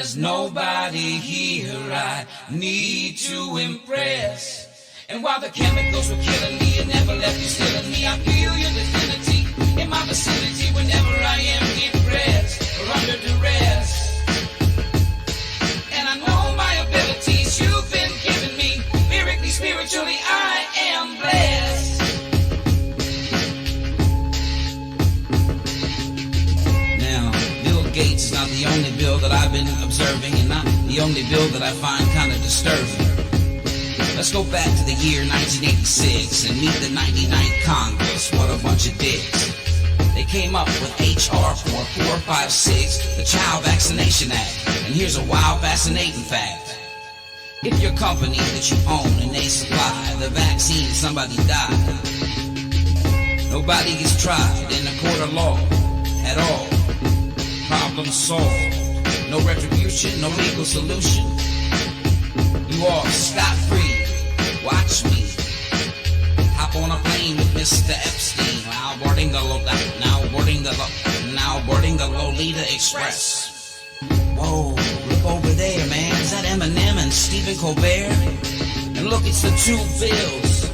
There's nobody here I need to impress. And while the chemicals were killing me, you never left you still in me. I feel your divinity in my vicinity whenever I am depressed or under duress. And I know my abilities you've been giving me. Lyrically, spiritually, I am blessed. Gates is not the only bill that I've been observing, and not the only bill that I find kind of disturbing. Let's go back to the year 1986 and meet the 99th Congress. What a bunch of dicks. They came up with H.R. 4456, the Child Vaccination Act. And here's a wild, fascinating fact. If your company that you own and they supply the vaccine, somebody died, nobody gets tried in a court of law at all. Problem solved. No retribution, no legal solution. You all scot-free. Watch me. Hop on a plane with Mr. Epstein. Now boarding the Lolita Express. Whoa, look over there, man. Is that Eminem and Stephen Colbert? And look, it's the two Bills,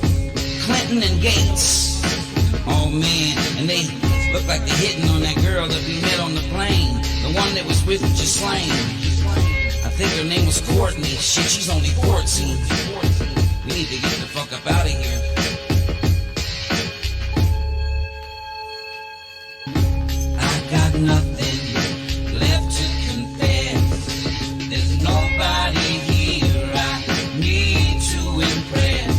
Clinton and Gates. Oh man, and they look like they're hitting on that girl that we met on the plane, the one that was with Ghislaine. I think her name was Courtney. Shit, she's only 14. We need to get the fuck up out of here. I got nothing left to confess. There's nobody here I need to impress.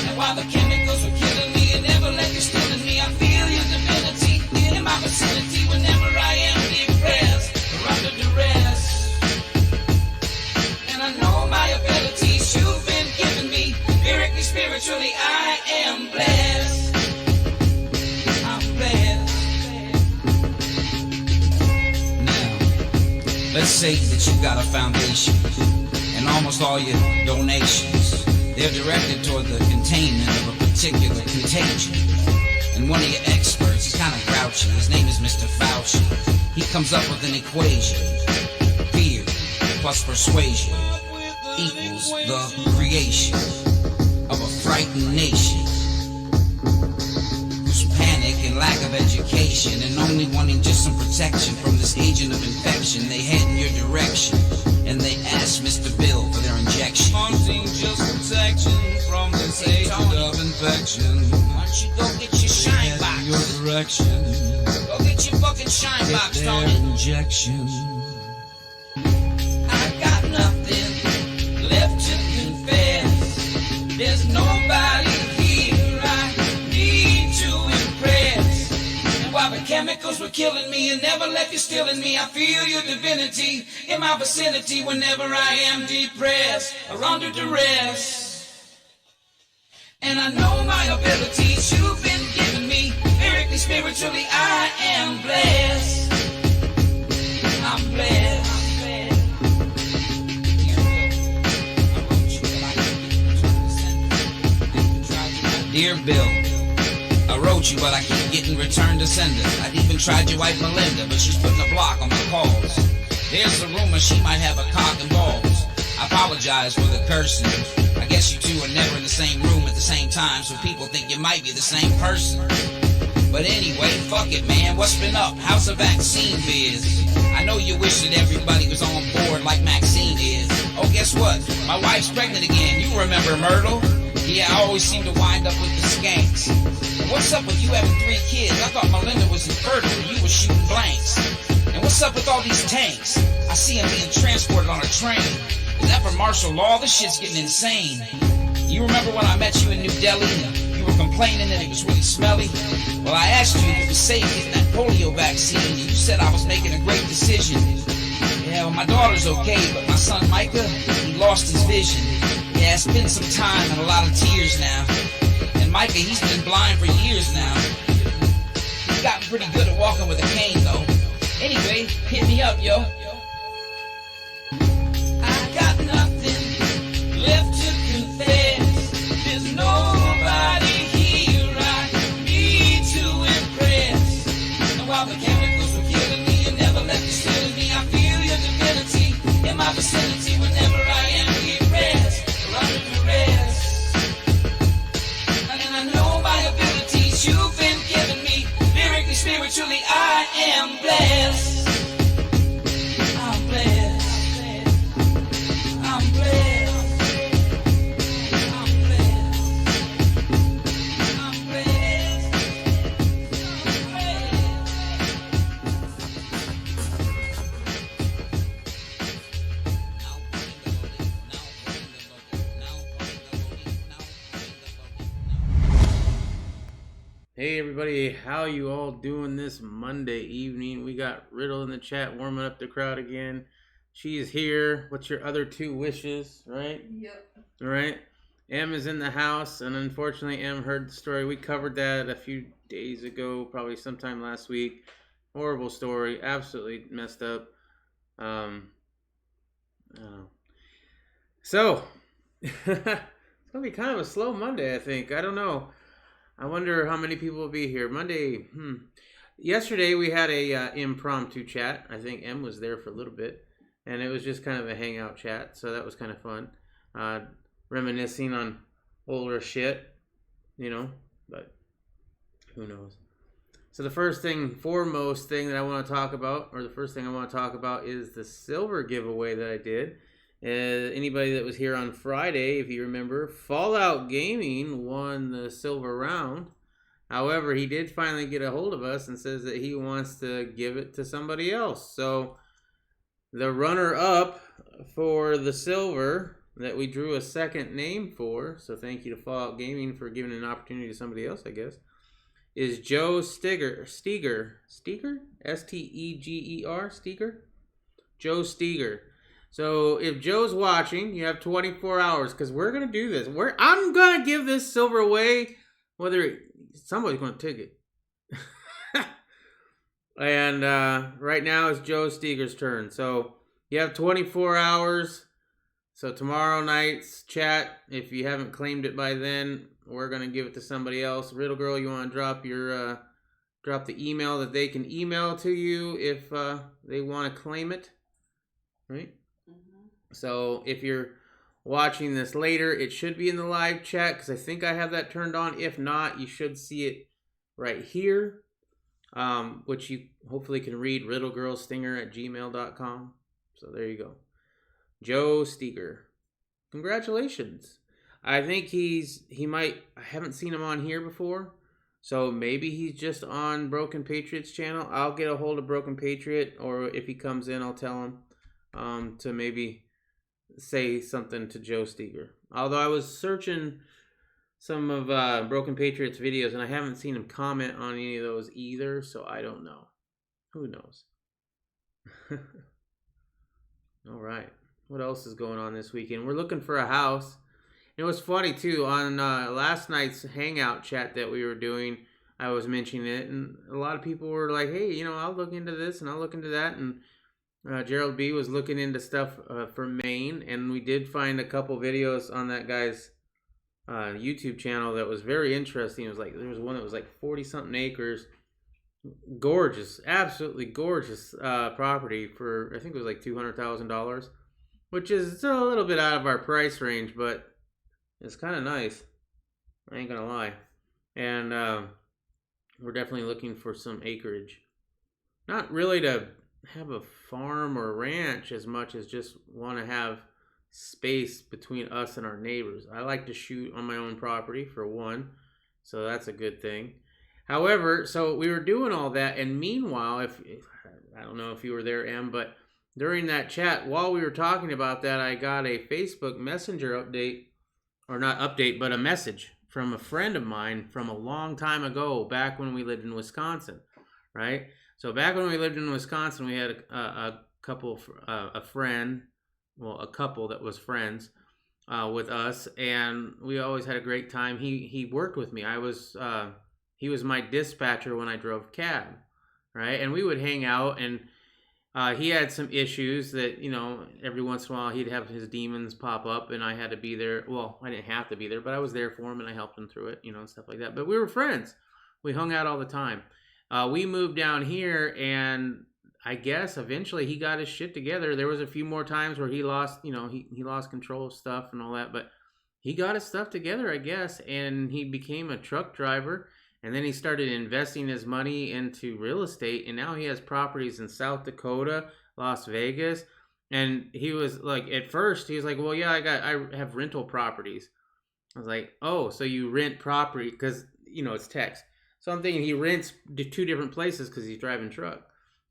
And while the chemicals were killing me, you never left you still in me. I feel your divinity in my vicinity whenever I am depressed or under duress. And I know my abilities you've been giving me. Lyrically, spiritually, I am blessed. I'm blessed. Now, let's say that you got a foundation and almost all your donations, they're directed toward the containment of a particular contagion. And one of your experts, he's kind of grouchy, his name is Mr. Fauci. He comes up with an equation. Fear plus persuasion equals the creation of a frightened nation whose panic and lack of education and only wanting just some protection from this agent of infection, they head in your direction and they ask Mr. Bill for their injection. Wanting just protection from this agent of infection. Why don't you go get your shine box? Your direction. Go get your fucking shine box, Tony. Injection. I got nothing left to confess. There's nobody here I need to impress. And while the chemicals were killing me and never left you still in me, I feel your divinity in my vicinity whenever I am depressed or under duress. And I know my abilities you've been giving me. Lyrically, spiritually, I am blessed. I'm blessed. Dear Bill, I wrote you, but I keep getting returned to sender. I've even tried your wife Melinda, but she's putting a block on my calls. There's a rumor she might have a cock and balls. I apologize for the cursing. I guess you two are never in the same room at the same time, so people think you might be the same person. But anyway, fuck it, man. What's been up? How's the vaccine biz? I know you wish that everybody was on board like Maxine is. Oh, guess what? My wife's pregnant again. You remember Myrtle? Yeah, I always seem to wind up with the skanks. And what's up with you having 3 kids? I thought Melinda was infertile and you were shooting blanks. And what's up with all these tanks? I see them being transported on a train. Is that for martial law? This shit's getting insane. You remember when I met you in New Delhi and you were complaining that it was really smelly? Well, I asked you if it was safe getting that polio vaccine and you said I was making a great decision. Yeah, well, my daughter's okay, but my son Micah, he lost his vision. Yeah, it's been some time and a lot of tears now. And Micah, he's been blind for years now. He's gotten pretty good at walking with a cane, though. Anyway, hit me up, yo. I got nothing left to confess. There's nobody here I need to impress. And while the chemicals were killing me, you never left me still in me. I feel your divinity my vicinity whenever I am depressed or under duress. And I know my abilities you've been giving me. Lyrically, spiritually, I am blessed. I'm blessed. I'm blessed. I'm blessed. I'm blessed. Hey everybody, how you all doing this Monday evening? We got Riddle in the chat warming up the crowd again. She's here. What's your other two wishes, right? Yep. All right. M is in the house, and unfortunately M heard the story. We covered that a few days ago, probably sometime last week. Horrible story, absolutely messed up. So, it's going to be kind of a slow Monday, I think. I don't know. I wonder how many people will be here. Monday, Yesterday we had a impromptu chat. I think M was there for a little bit. And it was just kind of a hangout chat. So that was kind of fun. Reminiscing on older shit, but who knows. So the foremost thing that I want to talk about, or the first thing I want to talk about is the silver giveaway that I did. Anybody that was here on Friday, if you remember, Fallout Gaming won the silver round. However, he did finally get a hold of us and says that he wants to give it to somebody else. So the runner-up for the silver that we drew a second name for, so thank you to Fallout Gaming for giving an opportunity to somebody else, I guess, is Joe Steger? S-T-E-G-E-R? Steger? Joe Steger. So if Joe's watching, you have 24 hours because we're going to do this. I'm going to give this silver away, somebody's going to take it. And right now it's Joe Steger's turn. So you have 24 hours. So tomorrow night's chat, if you haven't claimed it by then, we're going to give it to somebody else. Riddle Girl, you want to drop the email that they can email to you if they want to claim it, right? So if you're watching this later, it should be in the live chat because I think I have that turned on. If not, you should see it right here, which you hopefully can read, riddlegirlstinger@gmail.com. So there you go. Joe Steger. Congratulations. I think I haven't seen him on here before, so maybe he's just on Broken Patriot's channel. I'll get a hold of Broken Patriot, or if he comes in, I'll tell him to maybe say something to Joe Steger. Although I was searching some of Broken Patriot's videos, and I haven't seen him comment on any of those either, so I don't know. Who knows? All right. What else is going on this weekend? We're looking for a house. It was funny, too. On last night's Hangout chat that we were doing, I was mentioning it, and a lot of people were like, hey, I'll look into this, and I'll look into that, and Gerald B. was looking into stuff for Maine, and we did find a couple videos on that guy's YouTube channel that was very interesting. It was like, there was one that was like 40-something acres. Gorgeous, absolutely gorgeous property for, I think it was like $200,000, which is a little bit out of our price range, but it's kind of nice. I ain't gonna lie. And we're definitely looking for some acreage. Not really to have a farm or ranch as much as just want to have space between us and our neighbors. I like to shoot on my own property, for one, so that's a good thing. However, so we were doing all that, and meanwhile, if I don't know if you were there, Em, but during that chat, while we were talking about that, I got a Facebook Messenger update, or not update, but a message from a friend of mine from a long time ago, back when we lived in Wisconsin, right? So back when we lived in Wisconsin, we had a couple that was friends with us, and we always had a great time. He worked with me. He was my dispatcher when I drove cab, right? And we would hang out, and he had some issues that, every once in a while he'd have his demons pop up, and I had to be there. Well, I didn't have to be there, but I was there for him, and I helped him through it, and stuff like that. But we were friends. We hung out all the time. We moved down here, and I guess eventually he got his shit together. There was a few more times where he lost, he lost control of stuff and all that, but he got his stuff together, I guess, and he became a truck driver. And then he started investing his money into real estate, and now he has properties in South Dakota, Las Vegas. And he was like, at first, he was like, "Well, yeah, I have rental properties." I was like, "Oh, so you rent property?" Because it's text. So I'm thinking he rents to two different places because he's driving truck.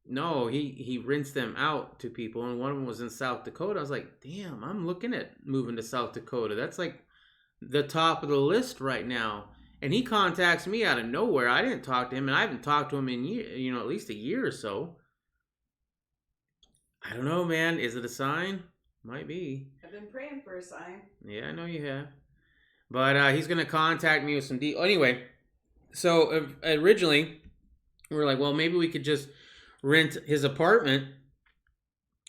No, he rents them out to people, and one of them was in South Dakota. I was like, "Damn, I'm looking at moving to South Dakota. That's like the top of the list right now." And he contacts me out of nowhere. I didn't talk to him, and I haven't talked to him in at least a year or so. I don't know, man. Is it a sign? Might be. I've been praying for a sign. Yeah, I know you have. But he's gonna contact me with some anyway. So originally, we were like, well, maybe we could just rent his apartment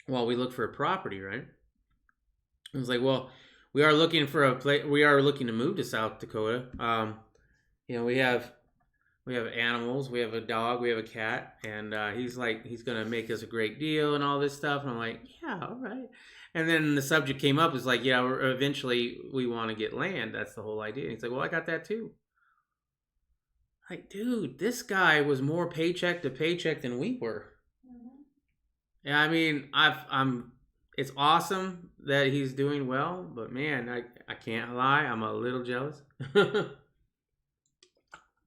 while we look for a property, right? I was like, well, we are looking for a place. We are looking to move to South Dakota. We have animals. We have a dog. We have a cat, and he's like, he's gonna make us a great deal and all this stuff. And I'm like, yeah, all right. And then the subject came up. It's like, yeah, eventually we want to get land. That's the whole idea. And he's like, well, I got that too. Like, dude, this guy was more paycheck to paycheck than we were. Mm-hmm. Yeah, I mean, it's awesome that he's doing well, but man, I can't lie, I'm a little jealous.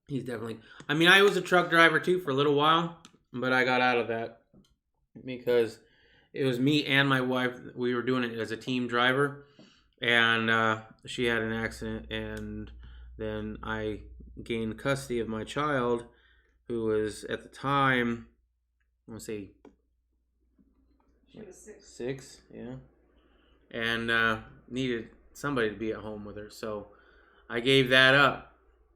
He's definitely. I mean, I was a truck driver too for a little while, but I got out of that because it was me and my wife. We were doing it as a team driver, and she had an accident, and then I gained custody of my child, who was at the time, I want to say, she was 6. 6, yeah, and needed somebody to be at home with her, so I gave that up.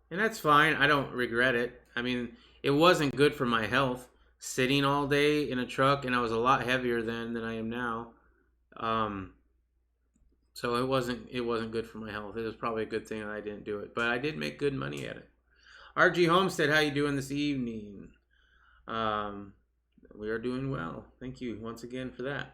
And that's fine. I don't regret it. I mean, it wasn't good for my health, sitting all day in a truck, and I was a lot heavier then than I am now. So it wasn't good for my health. It was probably a good thing that I didn't do it, but I did make good money at it. RG Homestead, how you doing this evening? We are doing well. Thank you once again for that.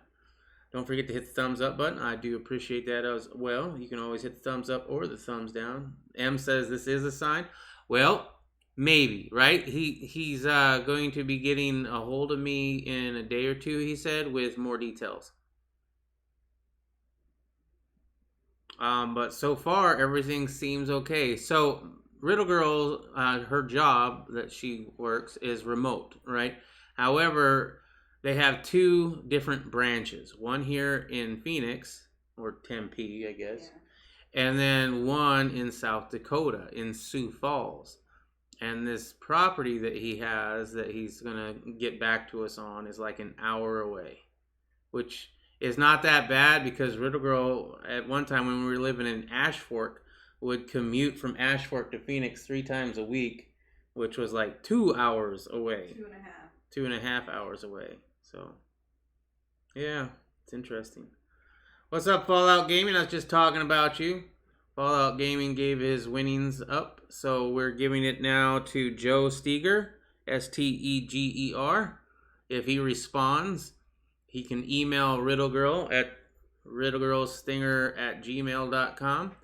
Don't forget to hit the thumbs up button. I do appreciate that as well. You can always hit the thumbs up or the thumbs down. M says this is a sign. Well, maybe, right? He's going to be getting a hold of me in a day or two, he said, with more details. But so far, everything seems okay. So, Riddle Girl, her job that she works is remote, right? However, they have 2 different branches. One here in Phoenix, or Tempe, I guess. Yeah. And then one in South Dakota, in Sioux Falls. And this property that he has that he's going to get back to us on is like an hour away. Which is not that bad because Riddle Girl, at one time when we were living in Ash Fork, would commute from Ash Fork to Phoenix 3 times a week, which was like 2 hours away. 2.5 hours away. So, yeah, it's interesting. What's up, Fallout Gaming? I was just talking about you. Fallout Gaming gave his winnings up, so we're giving it now to Joe Steger, Steger. If he responds, he can email Riddlegirl at riddlegirlstinger@gmail.com.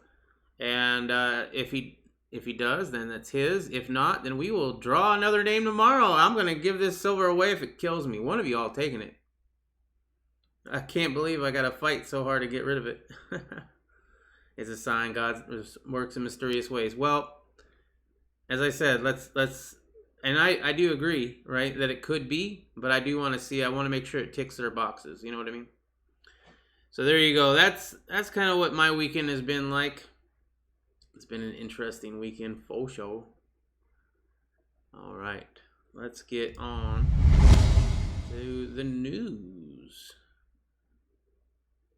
And if he does, then that's his. If not, then we will draw another name tomorrow. I'm going to give this silver away if it kills me. One of you all taking it. I can't believe I got to fight so hard to get rid of it. It's a sign God works in mysterious ways. Well, as I said, let's and I do agree, right, that it could be, but I do want to see, I want to make sure it ticks their boxes. You know what I mean? So there you go. That's kind of what my weekend has been like. It's been an interesting weekend, faux show. All right, let's get on to the news.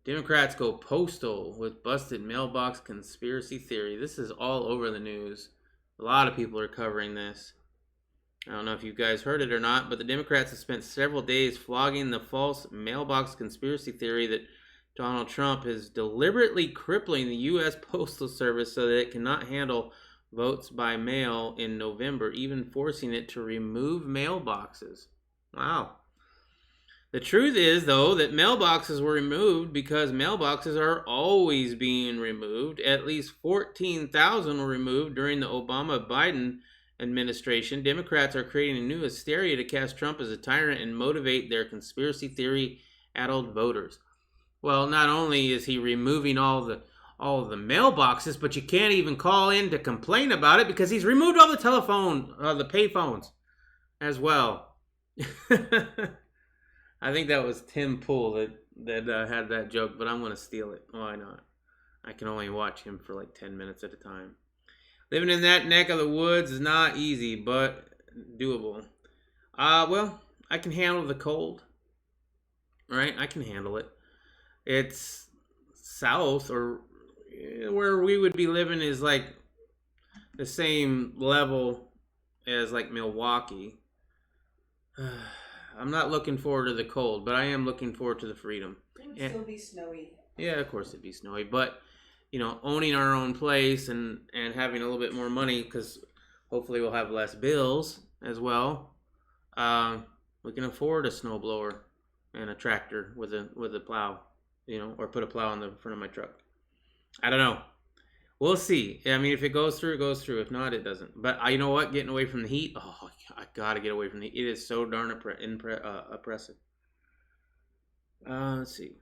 Democrats go postal with busted mailbox conspiracy theory. This is all over the news. A lot of people are covering this. I don't know if you guys heard it or not, but the Democrats have spent several days flogging the false mailbox conspiracy theory that Donald Trump is deliberately crippling the U.S. Postal Service so that it cannot handle votes by mail in November, even forcing it to remove mailboxes. Wow. The truth is, though, that mailboxes were removed because mailboxes are always being removed. At least 14,000 were removed during the Obama-Biden administration. Democrats are creating a new hysteria to cast Trump as a tyrant and motivate their conspiracy theory-addled voters. Well, not only is he removing all the mailboxes, but you can't even call in to complain about it because he's removed all the the payphones as well. I think that was Tim Pool that had that joke, but I'm going to steal it. Why not? I can only watch him for like 10 minutes at a time. Living in that neck of the woods is not easy, but doable. Well, I can handle the cold. Right? I can handle it. It's south, or where we would be living is like the same level as like Milwaukee. I'm not looking forward to the cold, but I am looking forward to the freedom. It would still be snowy. Yeah, of course it'd be snowy, but owning our own place and having a little bit more money, because hopefully we'll have less bills as well. We can afford a snowblower and a tractor with a plow, or put a plow in the front of my truck. I don't know. We'll see. I mean, if it goes through, it goes through. If not, it doesn't. But you know what? Getting away from the heat. Oh, I gotta get away from the heat. It is so darn oppressive. Let's see.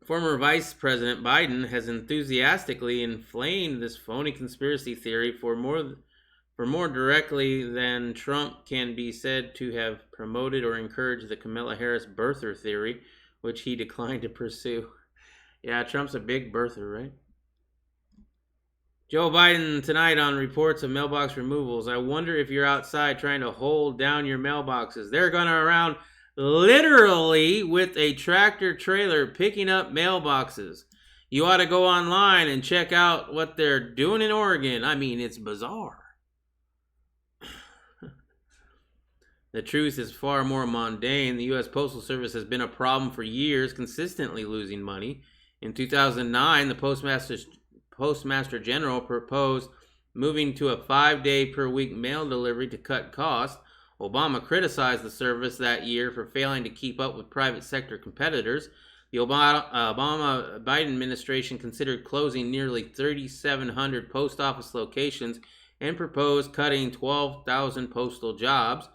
Former Vice President Biden has enthusiastically inflamed this phony conspiracy theory for more directly than Trump can be said to have promoted or encouraged the Kamala Harris birther theory, which he declined to pursue. Yeah, Trump's a big birther, right? Joe Biden tonight on reports of mailbox removals. I wonder if you're outside trying to hold down your mailboxes. They're going around literally with a tractor trailer picking up mailboxes. You ought to go online and check out what they're doing in Oregon. I mean, it's bizarre. The truth is far more mundane. The U.S. Postal Service has been a problem for years, consistently losing money. In 2009, the Postmaster General proposed moving to a 5-day per week mail delivery to cut costs. Obama criticized the service that year for failing to keep up with private sector competitors. The Obama-Biden administration considered closing nearly 3,700 post office locations and proposed cutting 12,000 postal jobs.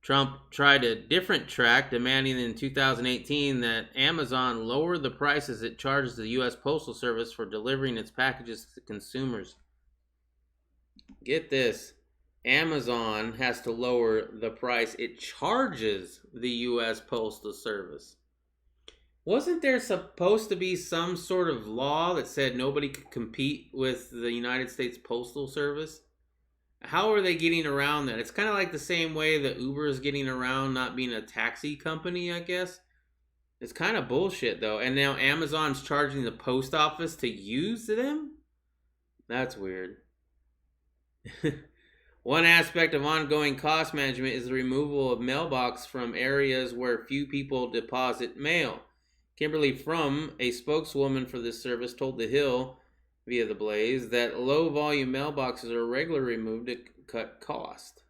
Trump tried a different track, demanding in 2018 that Amazon lower the prices it charges the U.S. Postal Service for delivering its packages to consumers. Get this. Amazon has to lower the price it charges the U.S. Postal Service. Wasn't there supposed to be some sort of law that said nobody could compete with the United States Postal Service? How are they getting around that? It's kind of like the same way that Uber is getting around not being a taxi company, I guess. It's kind of bullshit, though. And now Amazon's charging the post office to use them? That's weird. One aspect of ongoing cost management is the removal of mailbox from areas where few people deposit mail. Kimberly Frum, a spokeswoman for this service, told The Hill via The Blaze that low-volume mailboxes are regularly removed to cut cost.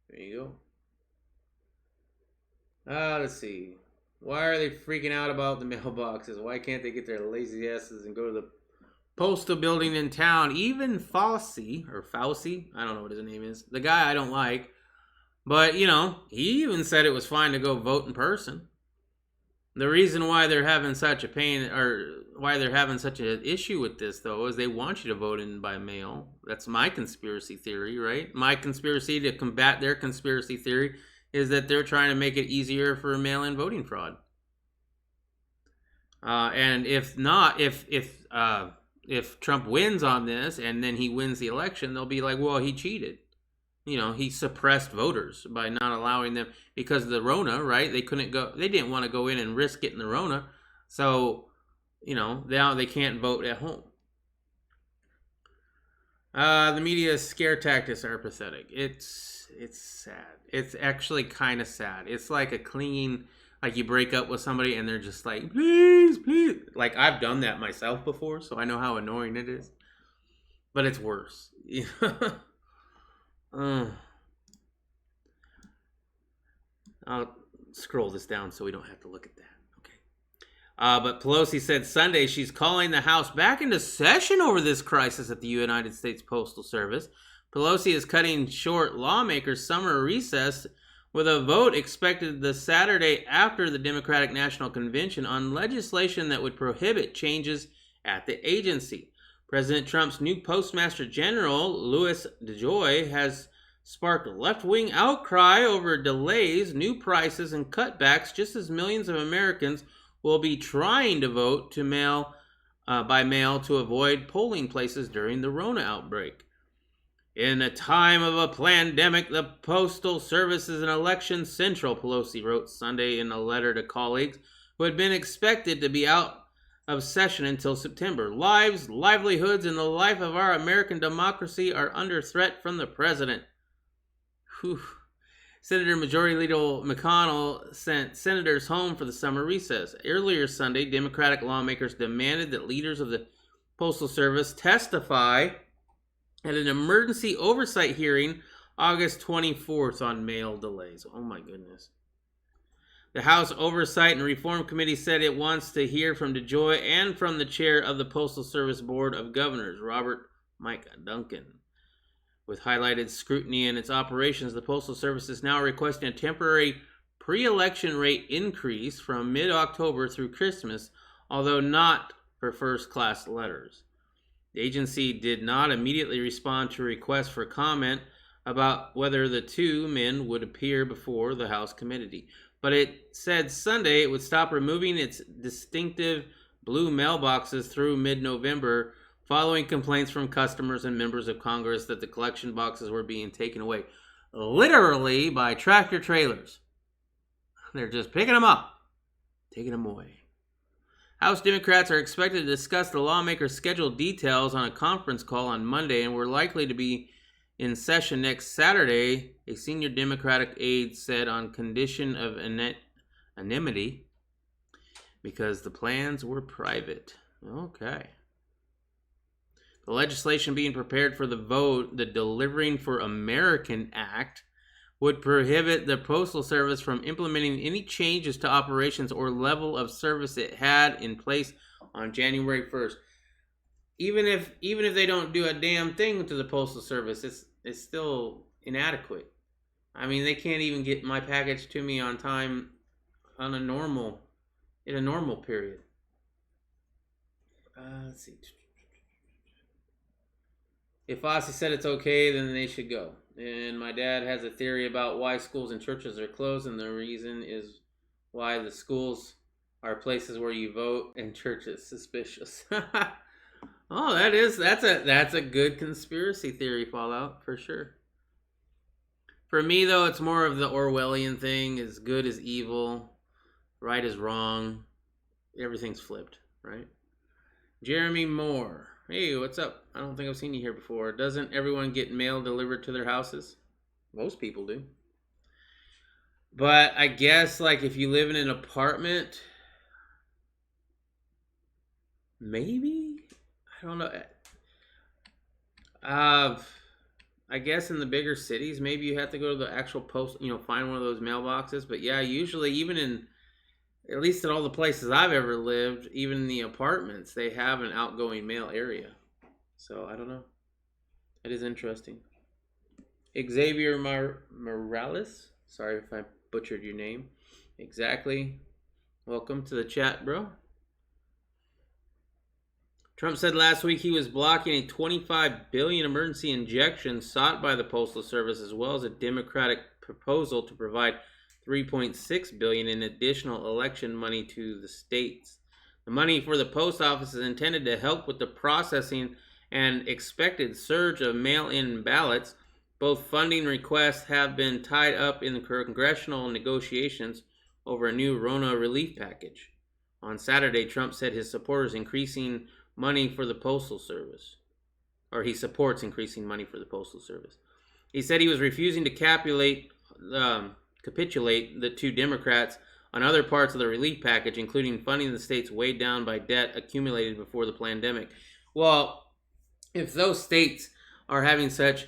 There you go. Let's see. Why are they freaking out about the mailboxes? Why can't they get their lazy asses and go to the postal building in town? Even Fauci, I don't know what his name is, the guy I don't like, but, he even said it was fine to go vote in person. The reason why they're having such a pain, or why they're having such an issue with this, though, is they want you to vote in by mail. That's my conspiracy theory, right? My conspiracy to combat their conspiracy theory is that they're trying to make it easier for mail-in voting fraud. And if Trump wins on this and then he wins the election, they'll be like, well, he cheated. He suppressed voters by not allowing them because of the Rona, right? They didn't want to go in and risk getting the Rona. So, now they can't vote at home. The media's scare tactics are pathetic. It's sad. It's actually kind of sad. It's like a clinging, like you break up with somebody and they're just like, please, please. Like, I've done that myself before, so I know how annoying it is. But it's worse. I'll scroll this down so we don't have to look at that. Okay. But Pelosi said Sunday she's calling the House back into session over this crisis at the United States Postal Service. Pelosi is cutting short lawmakers' summer recess with a vote expected the Saturday after the Democratic National Convention on legislation that would prohibit changes at the agency. President Trump's new Postmaster General, Louis DeJoy, has sparked left-wing outcry over delays, new prices, and cutbacks, just as millions of Americans will be trying to vote by mail to avoid polling places during the Rona outbreak. In a time of a pandemic, the Postal Service is an election central, Pelosi wrote Sunday in a letter to colleagues who had been expected to be out of session until September. Lives, livelihoods, and the life of our American democracy are under threat from the president. Whew. Senator Majority Leader McConnell sent senators home for the summer recess. Earlier Sunday, Democratic lawmakers demanded that leaders of the Postal Service testify at an emergency oversight hearing August 24th on mail delays. Oh my goodness. The House Oversight and Reform Committee said it wants to hear from DeJoy and from the chair of the Postal Service Board of Governors, Robert Mike Duncan. With highlighted scrutiny in its operations, the Postal Service is now requesting a temporary pre-election rate increase from mid-October through Christmas, although not for first-class letters. The agency did not immediately respond to requests for comment about whether the two men would appear before the House committee, but it said Sunday it would stop removing its distinctive blue mailboxes through mid-November, following complaints from customers and members of Congress that the collection boxes were being taken away, literally by tractor trailers. They're just picking them up, taking them away. House Democrats are expected to discuss the lawmakers' scheduled details on a conference call on Monday and were likely to be in session next Saturday, a senior Democratic aide said, on condition of anonymity because the plans were private. Okay. The legislation being prepared for the vote, the Delivering for American Act, would prohibit the Postal Service from implementing any changes to operations or level of service it had in place on January 1st. Even if they don't do a damn thing to the Postal Service, it's still inadequate. I mean, they can't even get my package to me on time in a normal period. Let's see. If Fossey said it's okay, then they should go. And my dad has a theory about why schools and churches are closed, and the reason is why the schools are places where you vote and churches suspicious. Oh, that's a good conspiracy theory, Fallout, for sure. For me, though, it's more of the Orwellian thing: is good is evil, right is wrong, everything's flipped, right? Jeremy Moore. Hey, what's up? I don't think I've seen you here before. Doesn't everyone get mail delivered to their houses? Most people do. But I guess, like, if you live in an apartment, maybe? I don't know. I guess in the bigger cities, maybe you have to go to the actual post, find one of those mailboxes. But yeah, usually, even in, at least in all the places I've ever lived, even in the apartments, they have an outgoing mail area. So, I don't know. It is interesting. Xavier Morales. Sorry if I butchered your name. Exactly. Welcome to the chat, bro. Trump said last week he was blocking a $25 billion emergency injection sought by the Postal Service, as well as a Democratic proposal to provide $3.6 billion in additional election money to the states. The money for the post office is intended to help with the processing and expected surge of mail-in ballots. Both funding requests have been tied up in the congressional negotiations over a new Rona relief package. On Saturday, Trump said his supporters increasing money for the Postal Service, or he supports increasing money for the Postal Service. He said he was refusing to capitulate the two Democrats on other parts of the relief package, including funding the states weighed down by debt accumulated before the pandemic. Well, if those states are having such,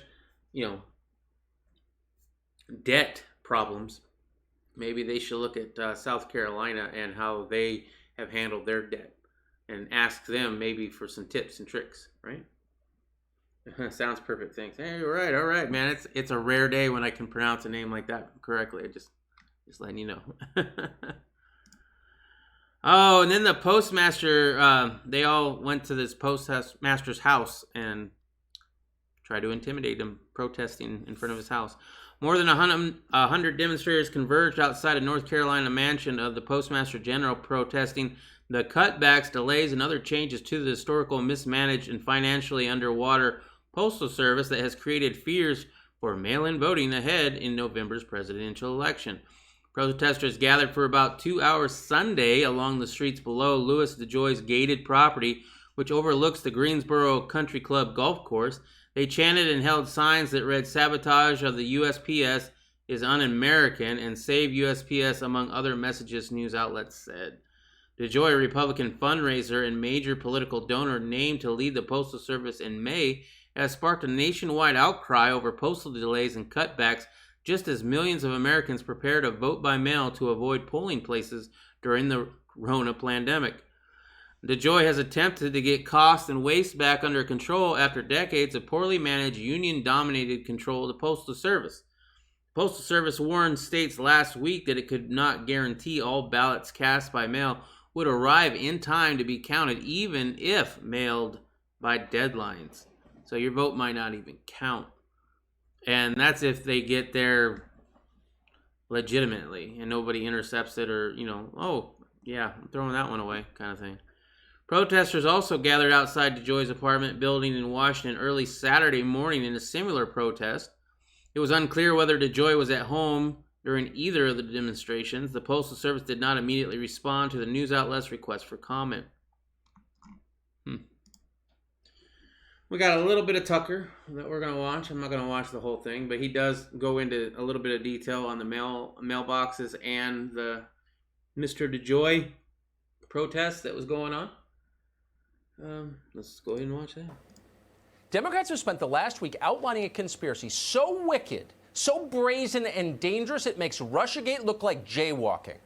debt problems, maybe they should look at South Carolina and how they have handled their debt and ask them maybe for some tips and tricks, right? Sounds perfect. Thanks. Hey, all right, man. It's a rare day when I can pronounce a name like that correctly. Just letting you know. Oh, and then the postmaster, they all went to this postmaster's house and tried to intimidate him, protesting in front of his house. More than 100 demonstrators converged outside a North Carolina mansion of the Postmaster General, protesting the cutbacks, delays, and other changes to the historical, mismanaged, and financially underwater Postal Service that has created fears for mail-in voting ahead in November's presidential election. Protesters gathered for about 2 hours Sunday along the streets below Louis DeJoy's gated property, which overlooks the Greensboro Country Club golf course. They chanted and held signs that read "Sabotage of the USPS is un-American" and "Save USPS," among other messages, news outlets said. DeJoy, a Republican fundraiser and major political donor named to lead the Postal Service in May, has sparked a nationwide outcry over postal delays and cutbacks, just as millions of Americans prepare to vote by mail to avoid polling places during the Rona pandemic. DeJoy has attempted to get costs and waste back under control after decades of poorly managed, union-dominated control of the Postal Service. The Postal Service warned states last week that it could not guarantee all ballots cast by mail would arrive in time to be counted, even if mailed by deadlines. So your vote might not even count. And that's if they get there legitimately and nobody intercepts it or, oh, yeah, I'm throwing that one away kind of thing. Protesters also gathered outside DeJoy's apartment building in Washington early Saturday morning in a similar protest. It was unclear whether DeJoy was at home during either of the demonstrations. The Postal Service did not immediately respond to the news outlet's request for comment. We got a little bit of Tucker that we're going to watch. I'm not going to watch the whole thing, but he does go into a little bit of detail on the mailboxes and the Mr. DeJoy protest that was going on. Let's go ahead and watch that. Democrats have spent the last week outlining a conspiracy so wicked, so brazen and dangerous it makes Russiagate look like jaywalking.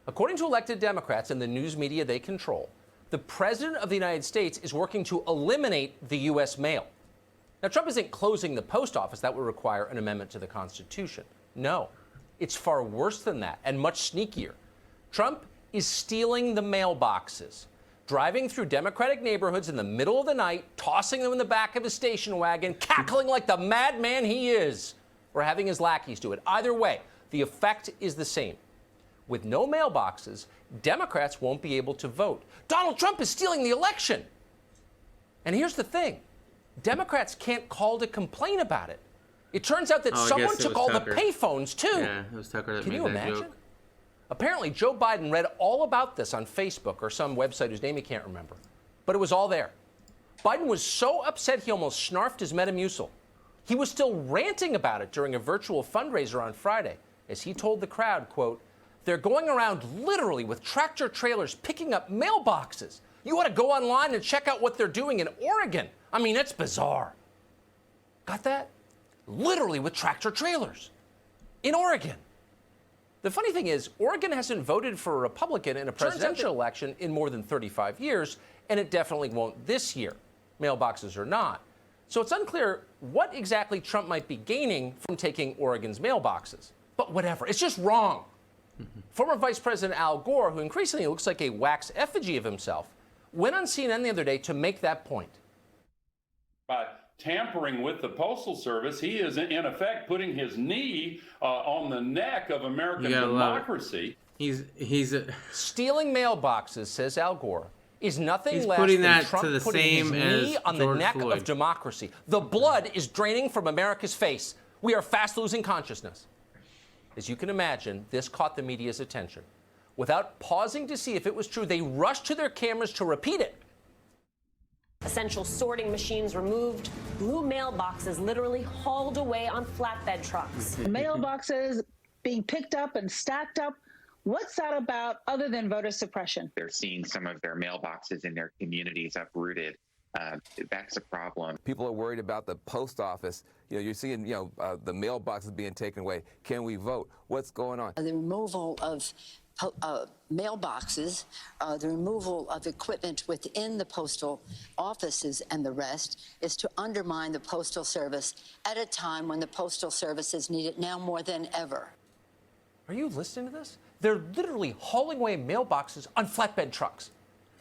According to elected Democrats and the news media they control, the President of the United States is working to eliminate the U.S. mail. Now, Trump isn't closing the post office. That would require an amendment to the Constitution. No, it's far worse than that and much sneakier. Trump is stealing the mailboxes, driving through Democratic neighborhoods in the middle of the night, tossing them in the back of his station wagon, cackling like the madman he is, or having his lackeys do it. Either way, the effect is the same. With no mailboxes, Democrats won't be able to vote. Donald Trump is stealing the election. And here's the thing. Democrats can't call to complain about it. It turns out that someone took all Tucker. The payphones, too. Yeah, it was Tucker that Can made you that imagine? joke. Apparently, Joe Biden read all about this on Facebook or some website whose name he can't remember. But it was all there. Biden was so upset he almost snarfed his Metamucil. He was still ranting about it during a virtual fundraiser on Friday as he told the crowd, quote, "They're going around literally with tractor trailers picking up mailboxes. You ought to go online and check out what they're doing in Oregon. I mean, it's bizarre." Got that? Literally with tractor trailers in Oregon. The funny thing is, Oregon hasn't voted for a Republican in a presidential election in more than 35 years, and it definitely won't this year, mailboxes or not. So it's unclear what exactly Trump might be gaining from taking Oregon's mailboxes. But whatever, it's just wrong. Former Vice President Al Gore, who increasingly looks like a wax effigy of himself, went on CNN the other day to make that point. By tampering with the Postal Service, he is in effect putting his knee on the neck of American democracy. He's Stealing mailboxes, says Al Gore, is nothing less putting than that Trump to the putting same his as knee on George the neck Floyd. of democracy. The blood is draining from America's face. We are fast losing consciousness. As you can imagine, this caught the media's attention. Without pausing to see if it was true, they rushed to their cameras to repeat it. Essential sorting machines removed, blue mailboxes literally hauled away on flatbed trucks. Mailboxes being picked up and stacked up. What's that about other than voter suppression? They're seeing some of their mailboxes in their communities uprooted. That's a problem. People are worried about the post office. You're seeing, the mailboxes being taken away. Can we vote? What's going on? The removal of mailboxes, the removal of equipment within the postal offices and the rest is to undermine the Postal Service at a time when the Postal Service is needed now more than ever. Are you listening to this? They're literally hauling away mailboxes on flatbed trucks.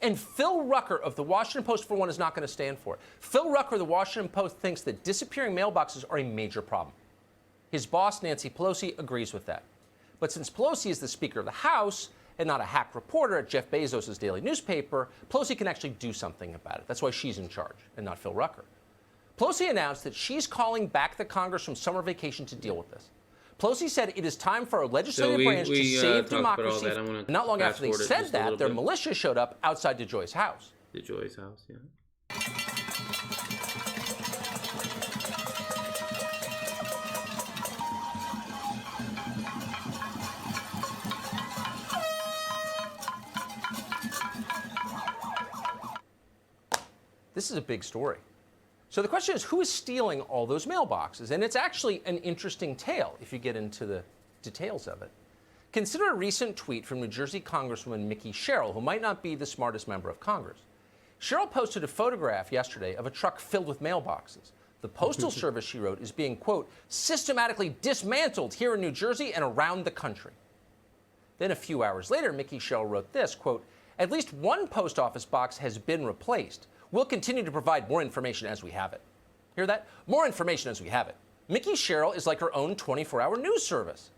And Phil Rucker of the Washington Post, for one, is not going to stand for it. Phil Rucker of the Washington Post thinks that disappearing mailboxes are a major problem. His boss, Nancy Pelosi, agrees with that. But since Pelosi is the Speaker of the House and not a hack reporter at Jeff Bezos' daily newspaper, Pelosi can actually do something about it. That's why she's in charge and not Phil Rucker. Pelosi announced that she's calling back the Congress from summer vacation to deal with this. Pelosi said it is time for our legislative branch to save democracy. Not long after they said that, their militia showed up outside DeJoy's house. DeJoy's house, yeah. This is a big story. So the question is, who is stealing all those mailboxes? And it's actually an interesting tale if you get into the details of it. Consider a recent tweet from New Jersey Congresswoman Mickey Sherrill, who might not be the smartest member of Congress. Sherrill posted a photograph yesterday of a truck filled with mailboxes. The Postal Service, she wrote, is being, quote, systematically dismantled here in New Jersey and around the country. Then a few hours later, Mickey Sherrill wrote this, quote, at least one post office box has been replaced. We'll continue to provide more information as we have it. Hear that? More information as we have it. Mickey Sherrill is like her own 24-hour news service.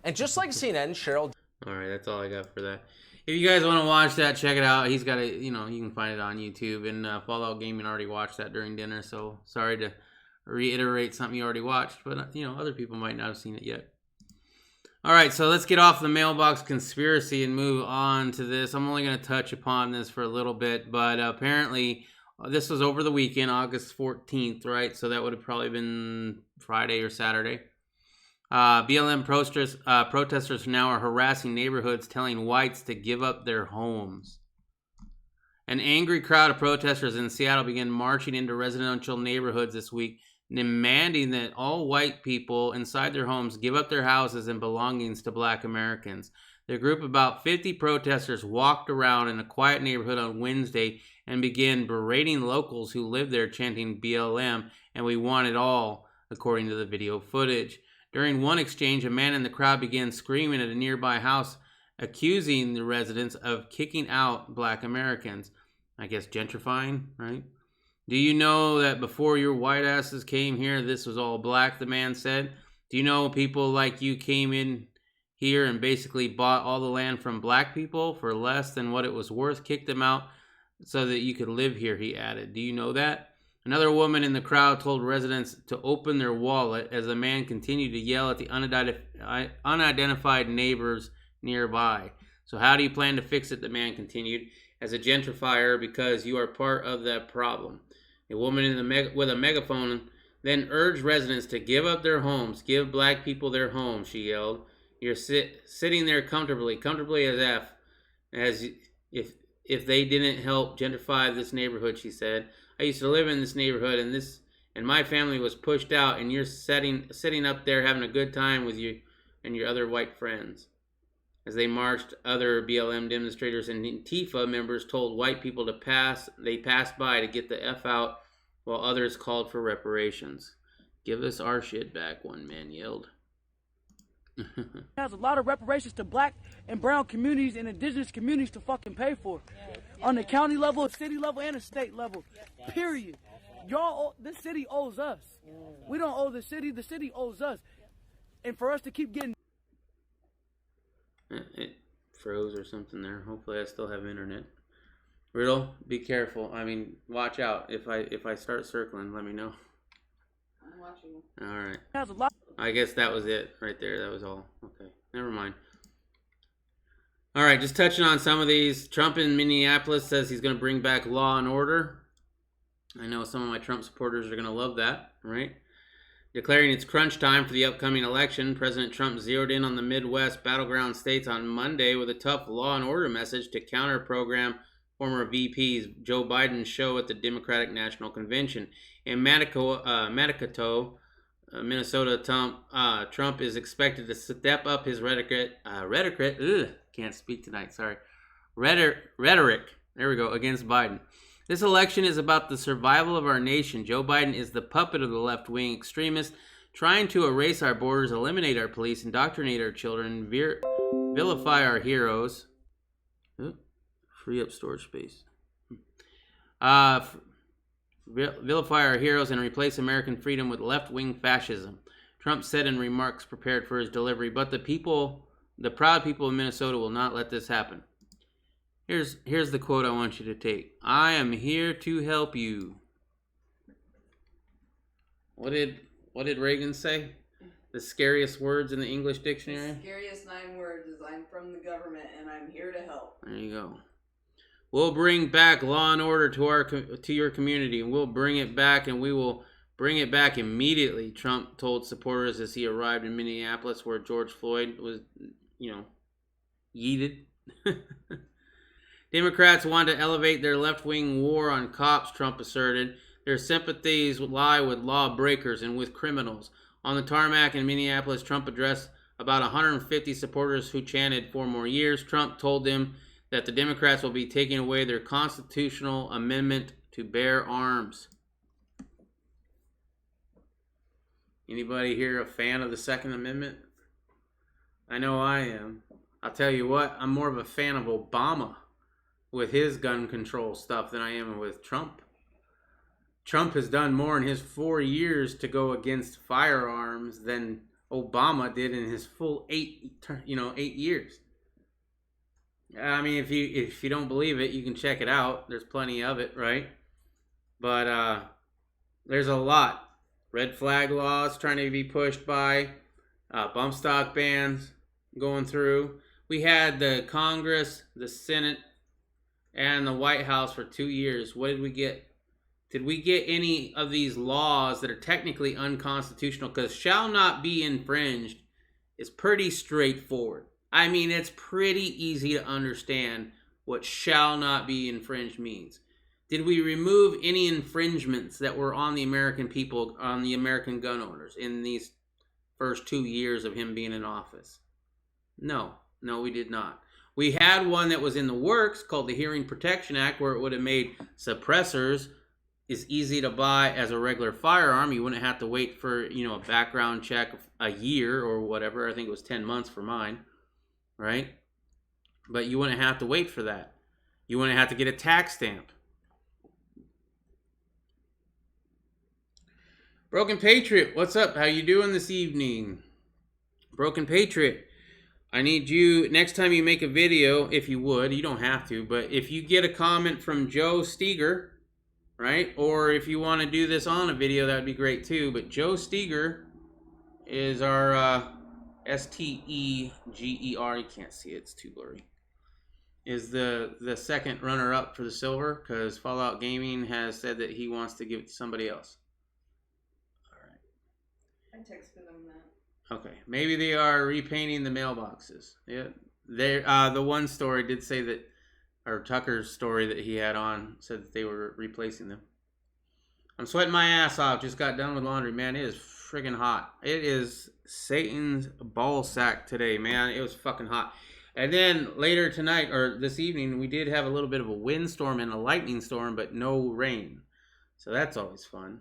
And just like CNN, Sherrill... All right, that's all I got for that. If you guys want to watch that, check it out. He's got a, you can find it on YouTube. And Fallout Gaming already watched that during dinner, so sorry to reiterate something you already watched. But, other people might not have seen it yet. All right, so let's get off the mailbox conspiracy and move on to this. I'm only going to touch upon this for a little bit, but apparently this was over the weekend, August 14th, right? So that would have probably been Friday or Saturday. BLM protesters now are harassing neighborhoods, telling whites to give up their homes. An angry crowd of protesters in Seattle began marching into residential neighborhoods this week, demanding that all white people inside their homes give up their houses and belongings to black Americans. The group of about 50 protesters walked around in a quiet neighborhood on Wednesday and began berating locals who lived there, chanting BLM, and we want it all, according to the video footage. During one exchange, a man in the crowd began screaming at a nearby house, accusing the residents of kicking out black Americans. I guess gentrifying, right? Do you know that before your white asses came here, this was all black, the man said? Do you know people like you came in here and basically bought all the land from black people for less than what it was worth, kicked them out so that you could live here, he added. Do you know that? Another woman in the crowd told residents to open their wallet as the man continued to yell at the unidentified neighbors nearby. So how do you plan to fix it, the man continued, as a gentrifier, because you are part of that problem. A woman with a megaphone then urged residents to give up their homes, give black people their homes, she yelled. You're sitting there comfortably as if they didn't help gentrify this neighborhood, she said. I used to live in this neighborhood, and my family was pushed out, and you're sitting up there having a good time with you and your other white friends. As they marched, other BLM demonstrators and Antifa members told white people to pass. They passed by to get the F out, while others called for reparations. Give us our shit back, one man yelled. Has a lot of reparations to black and brown communities and indigenous communities to fucking pay for. On the county level, city level, and the state level. Period. This city owes us. We don't owe the city owes us. And for us to keep getting... It froze or something there. Hopefully I still have internet. Riddle, be careful. I mean, watch out. If I start circling, let me know. I'm watching. All right. Has a lot. I guess that was it right there. That was all. Okay, never mind. All right, just touching on some of these. Trump in Minneapolis says he's going to bring back law and order. I know some of my Trump supporters are going to love that, right? Declaring it's crunch time for the upcoming election, President Trump zeroed in on the Midwest battleground states on Monday with a tough law and order message to counter a program former VPs Joe Biden's show at the Democratic National Convention. In Mankato, Minnesota, Trump is expected to step up his rhetoric. Can't speak tonight. Sorry, rhetoric. There we go, against Biden. This election is about the survival of our nation. Joe Biden is the puppet of the left-wing extremists trying to erase our borders, eliminate our police, indoctrinate our children, vilify our heroes. Free up storage space. Vilify our heroes and replace American freedom with left-wing fascism. Trump said in remarks prepared for his delivery, but the proud people of Minnesota will not let this happen. Here's the quote I want you to take. I am here to help you. What did Reagan say? The scariest words in the English dictionary? The scariest 9 words is I'm from the government and I'm here to help. There you go. We'll bring back law and order to your community, and we'll bring it back, and we will bring it back immediately, Trump told supporters as he arrived in Minneapolis, where George Floyd was, yeeted. Democrats want to elevate their left-wing war on cops, Trump asserted. Their sympathies lie with lawbreakers and with criminals. On the tarmac in Minneapolis, Trump addressed about 150 supporters who chanted 4 more years. Trump told them that the Democrats will be taking away their constitutional amendment to bear arms. Anybody here a fan of the Second Amendment? I know I am. I'll tell you what, I'm more of a fan of Obama with his gun control stuff than I am with Trump. Trump has done more in his 4 years to go against firearms than Obama did in his full 8 years. I mean, if you don't believe it, you can check it out. There's plenty of it, right? But there's a lot. Red flag laws trying to be pushed by, bump stock bans going through. We had the Congress, the Senate, and the White House for 2 years. What did we get? Did we get any of these laws that are technically unconstitutional? Because shall not be infringed is pretty straightforward. I mean, it's pretty easy to understand what shall not be infringed means. Did we remove any infringements that were on the American people, on the American gun owners in these first 2 years of him being in office? No, we did not. We had one that was in the works called the Hearing Protection Act, where it would have made suppressors is easy to buy as a regular firearm. You wouldn't have to wait for, a background check a year or whatever. I think it was 10 months for mine, right? But you wouldn't have to wait for that. You wouldn't have to get a tax stamp. Broken Patriot, what's up? How you doing this evening? Broken Patriot, I need you, next time you make a video, if you would, you don't have to, but if you get a comment from Joe Steger, right? Or if you want to do this on a video, that would be great too. But Joe Steger is our Steger. You can't see it, it's too blurry. Is the second runner-up for the silver, because Fallout Gaming has said that he wants to give it to somebody else. All right. I texted them that. Okay, maybe they are repainting the mailboxes. Yeah, the one story did say that, or Tucker's story that he had on said that they were replacing them. I'm sweating my ass off. Just got done with laundry, man. It is friggin' hot. It is Satan's ball sack today, man. It was fucking hot. And then later tonight, or this evening, we did have a little bit of a windstorm and a lightning storm, but no rain. So that's always fun.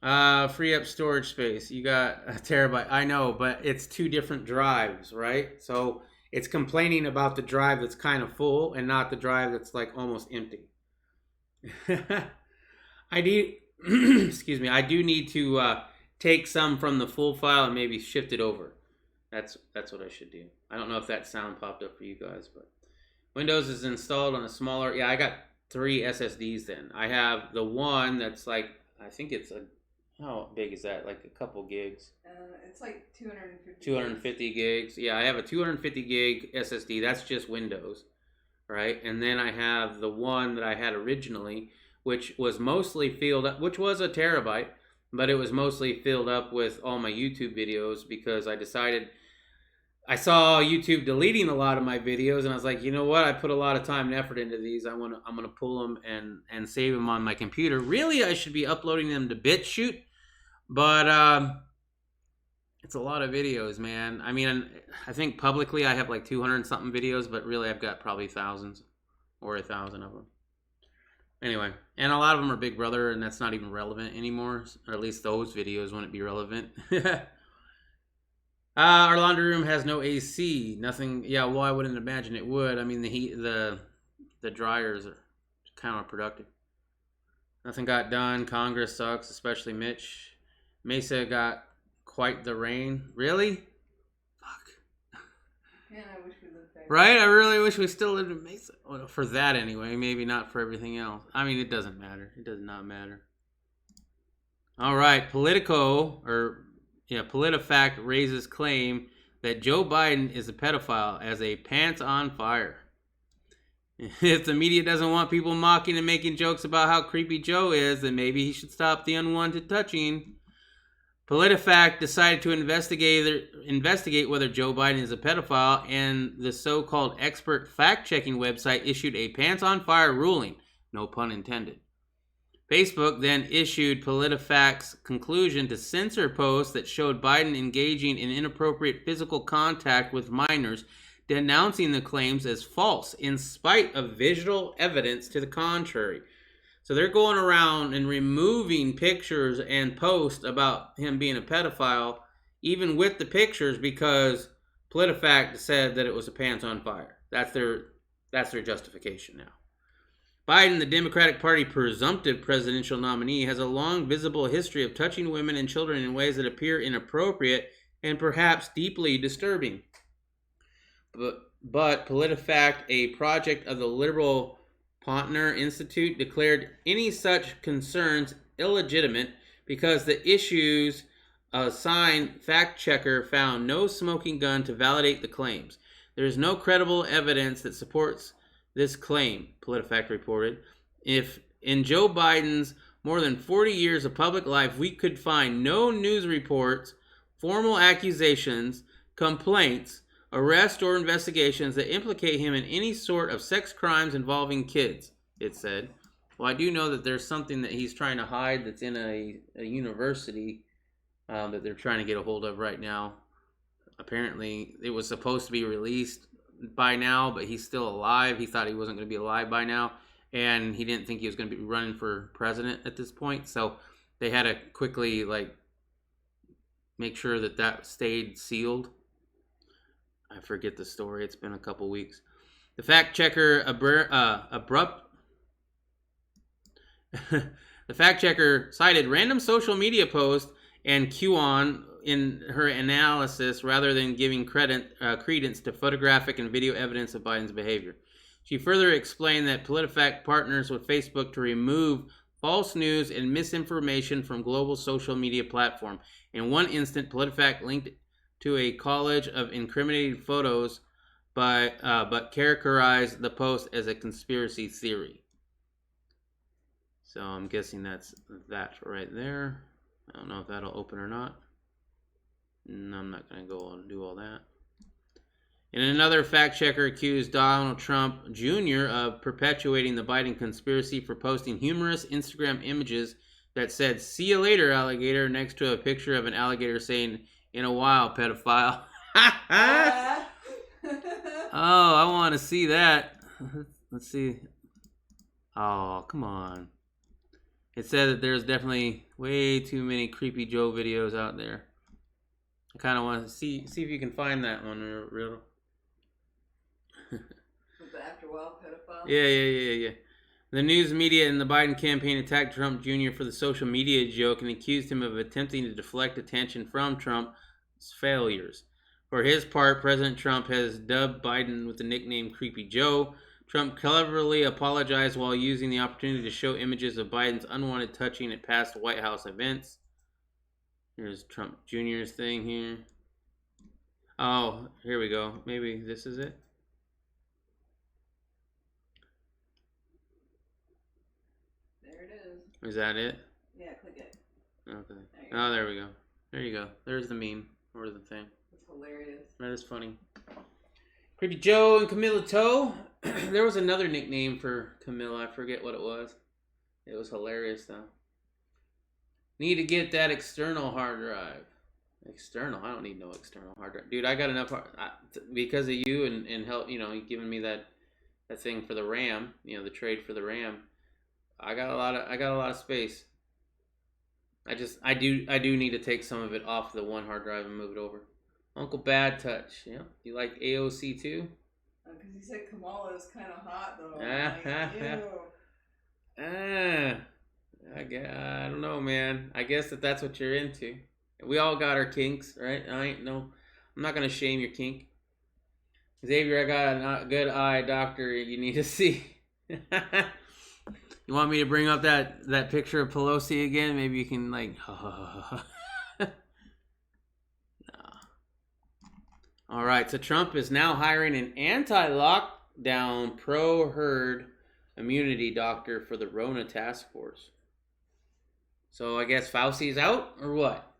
Free up storage space. You got a terabyte. I know, but it's 2 different drives, right? So it's complaining about the drive that's kind of full and not the drive that's like almost empty. I do need to take some from the full file and maybe shift it over. That's what I should do. I don't know if that sound popped up for you guys, but Windows is installed on a smaller. Yeah, I got 3 SSDs then. I have the one that's like, I think it's how big is that? Like a couple gigs. It's like 250. 250 gigs. Yeah, I have a 250 gig SSD. That's just Windows, right? And then I have the one that I had originally, which was mostly filled up, which was a terabyte, but it was mostly filled up with all my YouTube videos because I decided I saw YouTube deleting a lot of my videos, and I was like, you know what? I put a lot of time and effort into these. I'm gonna pull them and save them on my computer. Really, I should be uploading them to BitChute, but it's a lot of videos, man. I mean, I think publicly I have like 200 and something videos, but really I've got probably thousands or 1,000 of them. Anyway, and a lot of them are Big Brother, and that's not even relevant anymore, or at least those videos wouldn't be relevant. Our laundry room has no AC. Nothing. Yeah, well, I wouldn't imagine it would. I mean, the heat, the dryers are counterproductive. Nothing got done. Congress sucks, especially Mitch. Mesa got quite the rain. Really? Fuck. Man, I wish we lived there. Right? I really wish we still lived in Mesa. Well, for that anyway. Maybe not for everything else. I mean, it doesn't matter. It does not matter. All right. PolitiFact raises claim that Joe Biden is a pedophile as a pants on fire. If the media doesn't want people mocking and making jokes about how creepy Joe is, then maybe he should stop the unwanted touching. PolitiFact decided to investigate whether Joe Biden is a pedophile, and the so-called expert fact-checking website issued a pants-on-fire ruling. No pun intended. Facebook then issued PolitiFact's conclusion to censor posts that showed Biden engaging in inappropriate physical contact with minors, denouncing the claims as false in spite of visual evidence to the contrary. So they're going around and removing pictures and posts about him being a pedophile, even with the pictures, because PolitiFact said that it was a pants on fire. That's their justification now. Biden, the Democratic Party presumptive presidential nominee, has a long visible history of touching women and children in ways that appear inappropriate and perhaps deeply disturbing. But PolitiFact, a project of the liberal Pontner Institute, declared any such concerns illegitimate because the issue's assigned fact-checker found no smoking gun to validate the claims. There is no credible evidence that supports this claim, PolitiFact reported. If in Joe Biden's more than 40 years of public life, we could find no news reports, formal accusations, complaints, arrests, or investigations that implicate him in any sort of sex crimes involving kids, it said. Well, I do know that there's something that he's trying to hide that's in a university that they're trying to get a hold of right now. Apparently, it was supposed to be released by now, but he's still alive. He thought he wasn't going to be alive by now, and he didn't think he was going to be running for president at this point, so they had to quickly make sure that stayed sealed. I forget the story. It's been a couple weeks. The fact checker the fact checker cited random social media posts and QAnon in her analysis rather than giving credence to photographic and video evidence of Biden's behavior. She further explained that PolitiFact partners with Facebook to remove false news and misinformation from global social media platform. In one instant, PolitiFact linked to a collage of incriminating photos, but characterized the post as a conspiracy theory. So I'm guessing that's that right there. I don't know if that'll open or not. No, I'm not going to go and do all that. And another fact checker accused Donald Trump Jr. of perpetuating the Biden conspiracy for posting humorous Instagram images that said, "See you later, alligator," next to a picture of an alligator saying, "In a while, pedophile." Oh, I want to see that. Let's see. Oh, come on. It said that there's definitely way too many creepy Joe videos out there. I kind of want to see if you can find that one real. The after a while pedophile? Yeah. The news media and the Biden campaign attacked Trump Jr. for the social media joke and accused him of attempting to deflect attention from Trump's failures. For his part, President Trump has dubbed Biden with the nickname Creepy Joe. Trump cleverly apologized while using the opportunity to show images of Biden's unwanted touching at past White House events. Here's Trump Jr.'s thing here. Oh, here we go. Maybe this is it. There it is. Is that it? Yeah, click it. Okay. Oh, there we go. There you go. There's the meme or the thing. That's hilarious. That is funny. Creepy Joe and Camilla Toe. There was another nickname for Camilla. I forget what it was. It was hilarious, though. Need to get that external hard drive. External? I don't need no external hard drive. Dude, I got enough because of you and help, you giving me that thing for the RAM, the trade for the RAM. I got a lot of space. I do need to take some of it off the one hard drive and move it over. Uncle Bad Touch. Yeah. You like AOC too? Because he said Kamala is kind of hot, though. I don't know, man. I guess that's what you're into. We all got our kinks, right? I'm not going to shame your kink. Xavier, I got a good eye doctor you need to see. You want me to bring up that picture of Pelosi again? Maybe you can, like... No. All right, so Trump is now hiring an anti-lockdown, pro-herd immunity doctor for the Rona task force. So I guess Fauci's out, or what?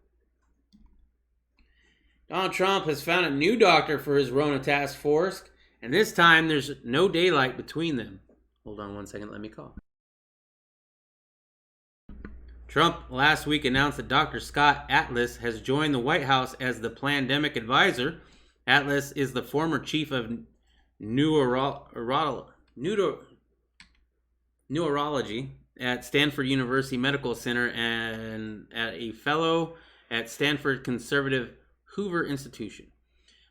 Donald Trump has found a new doctor for his Rona task force, and this time there's no daylight between them. Hold on one second, let me call. Trump last week announced that Dr. Scott Atlas has joined the White House as the pandemic advisor. Atlas is the former chief of neurology at Stanford University Medical Center and a fellow at Stanford Conservative Hoover Institution.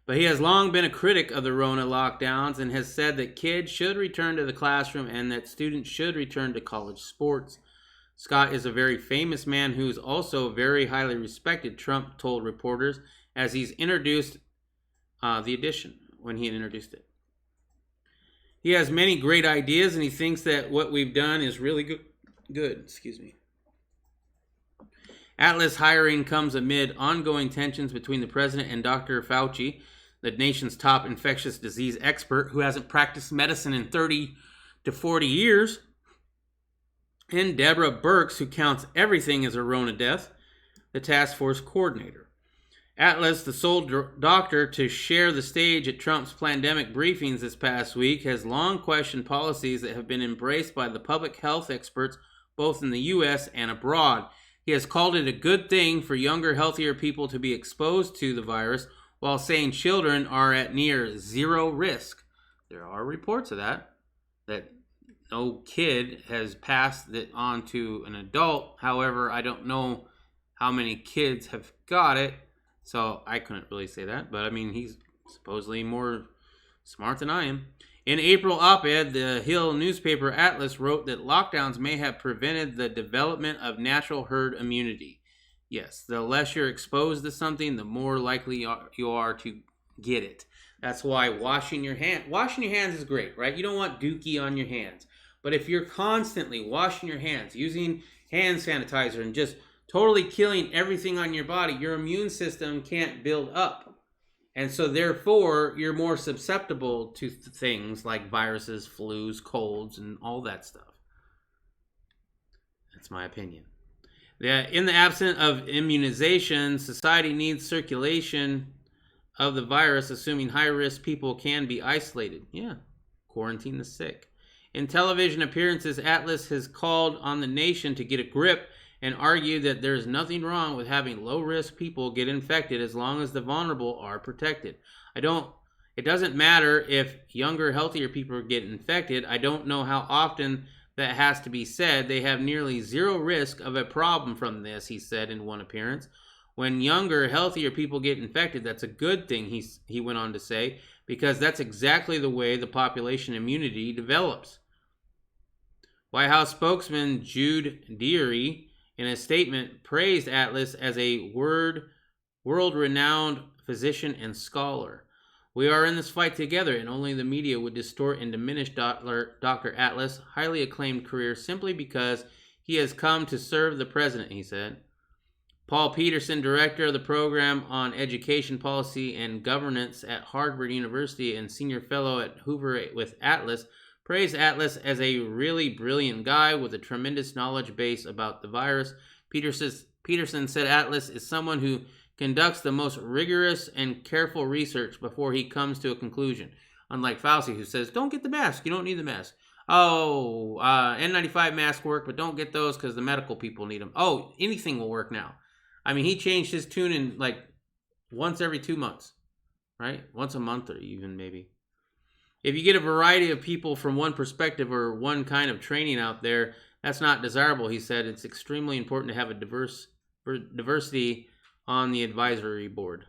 But he has long been a critic of the Rona lockdowns and has said that kids should return to the classroom and that students should return to college sports. Scott is a very famous man who is also very highly respected, Trump told reporters as he's introduced the edition, when he introduced it. He has many great ideas and he thinks that what we've done is really good. Atlas hiring comes amid ongoing tensions between the president and Dr. Fauci, the nation's top infectious disease expert who hasn't practiced medicine in 30 to 40 years, and Deborah Birx, who counts everything as a Rona death, the task force coordinator. Atlas, the sole doctor to share the stage at Trump's pandemic briefings this past week, has long questioned policies that have been embraced by the public health experts both in the U.S. and abroad. He has called it a good thing for younger, healthier people to be exposed to the virus, while saying children are at near zero risk. There are reports of that no kid has passed it on to an adult. However, I don't know how many kids have got it, so I couldn't really say that. But I mean, he's supposedly more smart than I am. In April op-ed, the Hill newspaper Atlas wrote that lockdowns may have prevented the development of natural herd immunity. Yes, the less you're exposed to something, the more likely you are to get it. That's why washing your hands is great, right? You don't want dookie on your hands. But if you're constantly washing your hands, using hand sanitizer, and just totally killing everything on your body, your immune system can't build up. And so therefore, you're more susceptible to things like viruses, flus, colds, and all that stuff. That's my opinion. In the absence of immunization, society needs circulation of the virus, assuming high-risk people can be isolated. Yeah, quarantine the sick. In television appearances, Atlas has called on the nation to get a grip and argued that there is nothing wrong with having low-risk people get infected as long as the vulnerable are protected. It doesn't matter if younger, healthier people get infected. I don't know how often that has to be said. They have nearly zero risk of a problem from this, he said in one appearance. When younger, healthier people get infected, that's a good thing, he went on to say, because that's exactly the way the population immunity develops. White House spokesman Jude Deary, in a statement, praised Atlas as a world-renowned physician and scholar. We are in this fight together, and only the media would distort and diminish Dr. Atlas' highly acclaimed career simply because he has come to serve the president, he said. Paul Peterson, director of the program on education policy and governance at Harvard University and senior fellow at Hoover with Atlas, praised Atlas as a really brilliant guy with a tremendous knowledge base about the virus. Peterson said Atlas is someone who conducts the most rigorous and careful research before he comes to a conclusion. Unlike Fauci, who says, don't get the mask, you don't need the mask. Oh, N95 masks work, but don't get those because the medical people need them. Oh, anything will work now. I mean, he changed his tune in like once every 2 months, right? Once a month or even maybe. If you get a variety of people from one perspective or one kind of training out there, that's not desirable, he said. It's extremely important to have a diversity on the advisory board.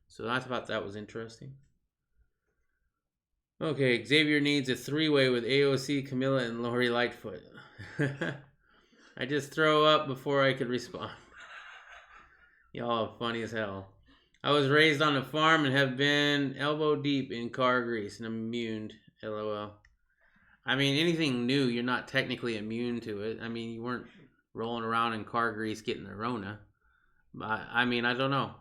So I thought that was interesting. Okay, Xavier needs a three-way with AOC, Camilla, and Lori Lightfoot. I just throw up before I could respond. Y'all are funny as hell. I was raised on a farm and have been elbow deep in car grease and immune. LOL. I mean, anything new, you're not technically immune to it. I mean, you weren't rolling around in car grease getting the Rona. I mean, I don't know.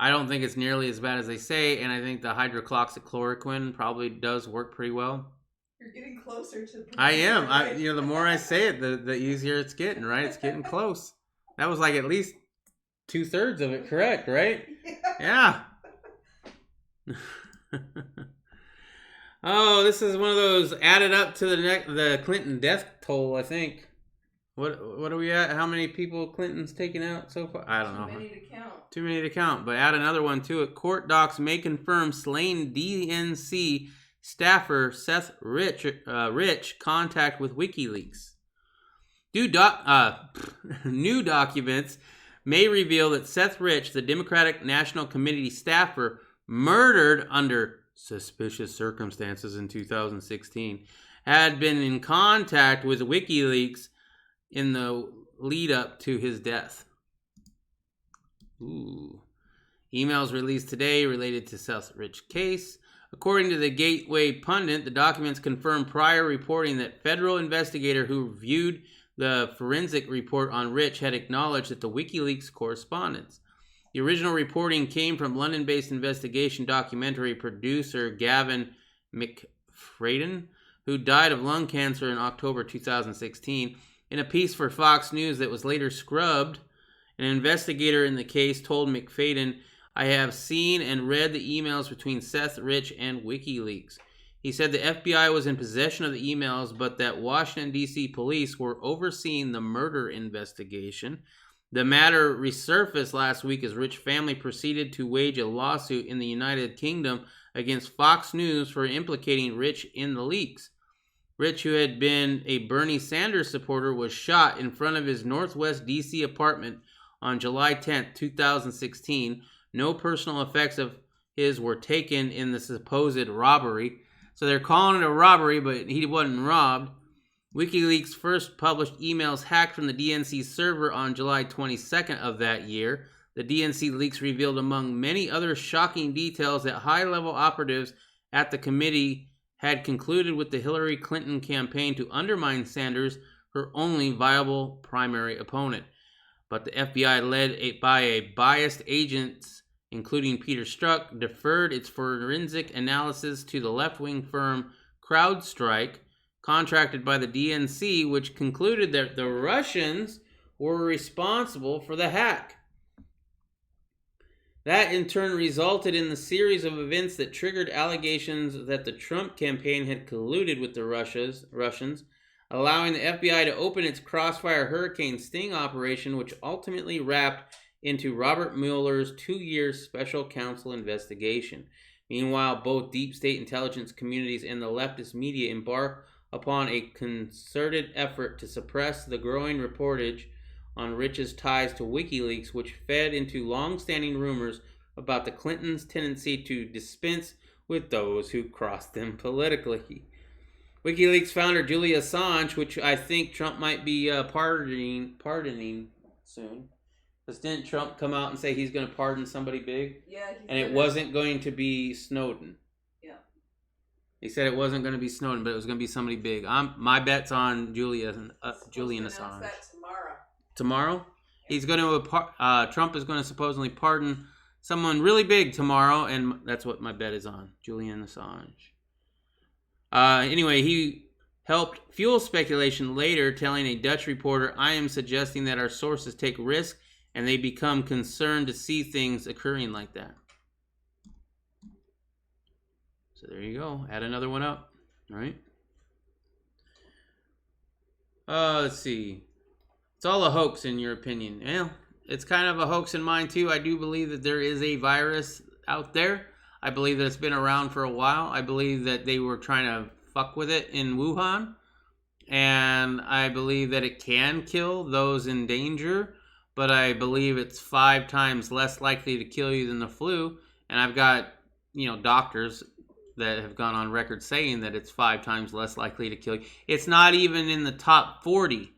I don't think it's nearly as bad as they say, and I think the hydroxychloroquine probably does work pretty well. You're getting closer to... I am. The more I say it, the easier it's getting, right? It's getting close. That was like at least 2/3 of it correct, right? Yeah. Oh, this is one of those added up to the Clinton death toll, I think. What are we at? How many people Clinton's taken out so far? I don't know. Too many to count. Too many to count, but add another one to it. Court docs may confirm slain DNC staffer Seth Rich contact with WikiLeaks. New documents may reveal that Seth Rich, the Democratic National Committee staffer, murdered under suspicious circumstances in 2016, had been in contact with WikiLeaks in the lead up to his death. Ooh. Emails released today related to Seth Rich case. According to the Gateway Pundit, the documents confirm prior reporting that federal investigator who reviewed the forensic report on Rich had acknowledged that the WikiLeaks correspondence. The original reporting came from London-based investigation documentary producer Gavin McFadden, who died of lung cancer in October 2016. In a piece for Fox News that was later scrubbed, an investigator in the case told McFadden, I have seen and read the emails between Seth Rich and WikiLeaks. He said the FBI was in possession of the emails, but that Washington, D.C. police were overseeing the murder investigation. The matter resurfaced last week as Rich family proceeded to wage a lawsuit in the United Kingdom against Fox News for implicating Rich in the leaks. Rich, who had been a Bernie Sanders supporter, was shot in front of his Northwest D.C. apartment on July 10, 2016. No personal effects of his were taken in the supposed robbery. So they're calling it a robbery, but he wasn't robbed. WikiLeaks first published emails hacked from the DNC server on July 22nd of that year. The DNC leaks revealed, among many other shocking details, that high-level operatives at the committee had concluded with the Hillary Clinton campaign to undermine Sanders, her only viable primary opponent. But the FBI, led by a biased agents, including Peter Strzok, deferred its forensic analysis to the left-wing firm CrowdStrike, contracted by the DNC, which concluded that the Russians were responsible for the hack. That in turn resulted in the series of events that triggered allegations that the Trump campaign had colluded with the Russians, allowing the FBI to open its Crossfire Hurricane sting operation, which ultimately wrapped into Robert Mueller's 2-year special counsel investigation. Meanwhile, both deep state intelligence communities and the leftist media embark upon a concerted effort to suppress the growing reportage on Rich's ties to WikiLeaks, which fed into long-standing rumors about the Clintons' tendency to dispense with those who crossed them politically. WikiLeaks founder Julian Assange, which I think Trump might be pardoning soon. Because didn't Trump come out and say he's going to pardon somebody big? Yeah. And it wasn't going to be Snowden. Yeah. He said it wasn't going to be Snowden, but it was going to be somebody big. My bet's on Julian Assange. That tomorrow. Tomorrow? He's going to Trump is going to supposedly pardon someone really big tomorrow, and that's what my bet is on. Julian Assange. Anyway, he helped fuel speculation later, telling a Dutch reporter, I am suggesting that our sources take risk and they become concerned to see things occurring like that. So there you go. Add another one up. All right. Let's see. It's all a hoax in your opinion. Well, it's kind of a hoax in mine too. I do believe that there is a virus out there. I believe that it's been around for a while. I believe that they were trying to fuck with it in Wuhan. And I believe that it can kill those in danger. But I believe it's 5 times less likely to kill you than the flu. And I've got, doctors that have gone on record saying that it's 5 times less likely to kill you. It's not even in the top 40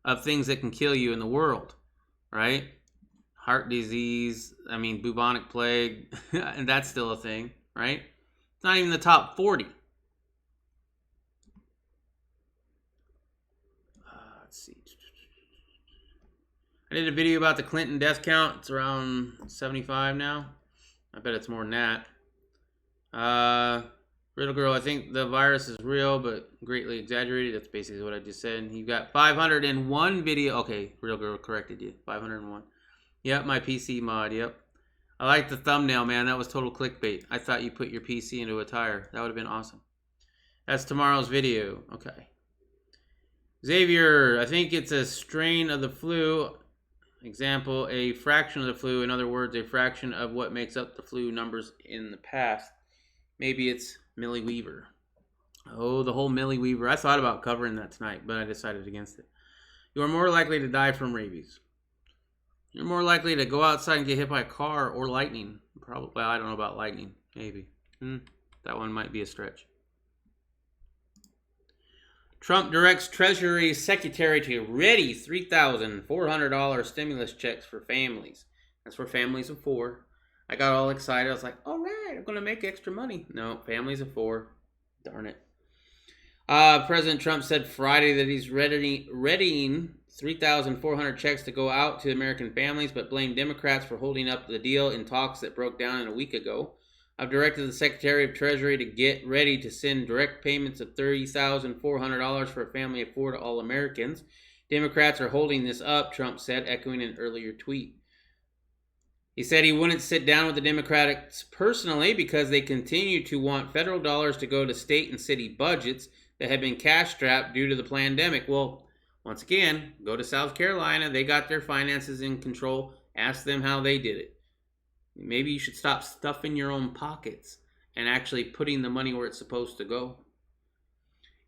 of things that can kill you in the world, right? Heart disease, bubonic plague, and that's still a thing, right? It's not even the top 40. Let's see. I did a video about the Clinton death count. It's around 75 now. I bet it's more than that. Riddle Girl, I think the virus is real, but greatly exaggerated. That's basically what I just said. You got 501 video. Okay, Riddle Girl corrected you. 501. Yep, my PC mod. Yep. I like the thumbnail, man. That was total clickbait. I thought you put your PC into a tire. That would have been awesome. That's tomorrow's video. Okay. Xavier, I think it's a strain of the flu. Example, a fraction of the flu. In other words, a fraction of what makes up the flu numbers in the past. Maybe it's Millie Weaver. Oh, the whole Millie Weaver. I thought about covering that tonight, but I decided against it. You are more likely to die from rabies. You're more likely to go outside and get hit by a car or lightning. Probably. Well, I don't know about lightning. Maybe. That one might be a stretch. Trump directs Treasury Secretary to ready $3,400 stimulus checks for families. That's for families of 4. I got all excited. I was like, all right, I'm going to make extra money. No, families of 4. Darn it. President Trump said Friday that he's readying 3,400 checks to go out to American families, but blamed Democrats for holding up the deal in talks that broke down a week ago. I've directed the Secretary of Treasury to get ready to send direct payments of $30,400 for a family of 4 to all Americans. Democrats are holding this up, Trump said, echoing an earlier tweet. He said he wouldn't sit down with the Democrats personally because they continue to want federal dollars to go to state and city budgets that have been cash-strapped due to the pandemic. Well, once again, go to South Carolina. They got their finances in control. Ask them how they did it. Maybe you should stop stuffing your own pockets and actually putting the money where it's supposed to go.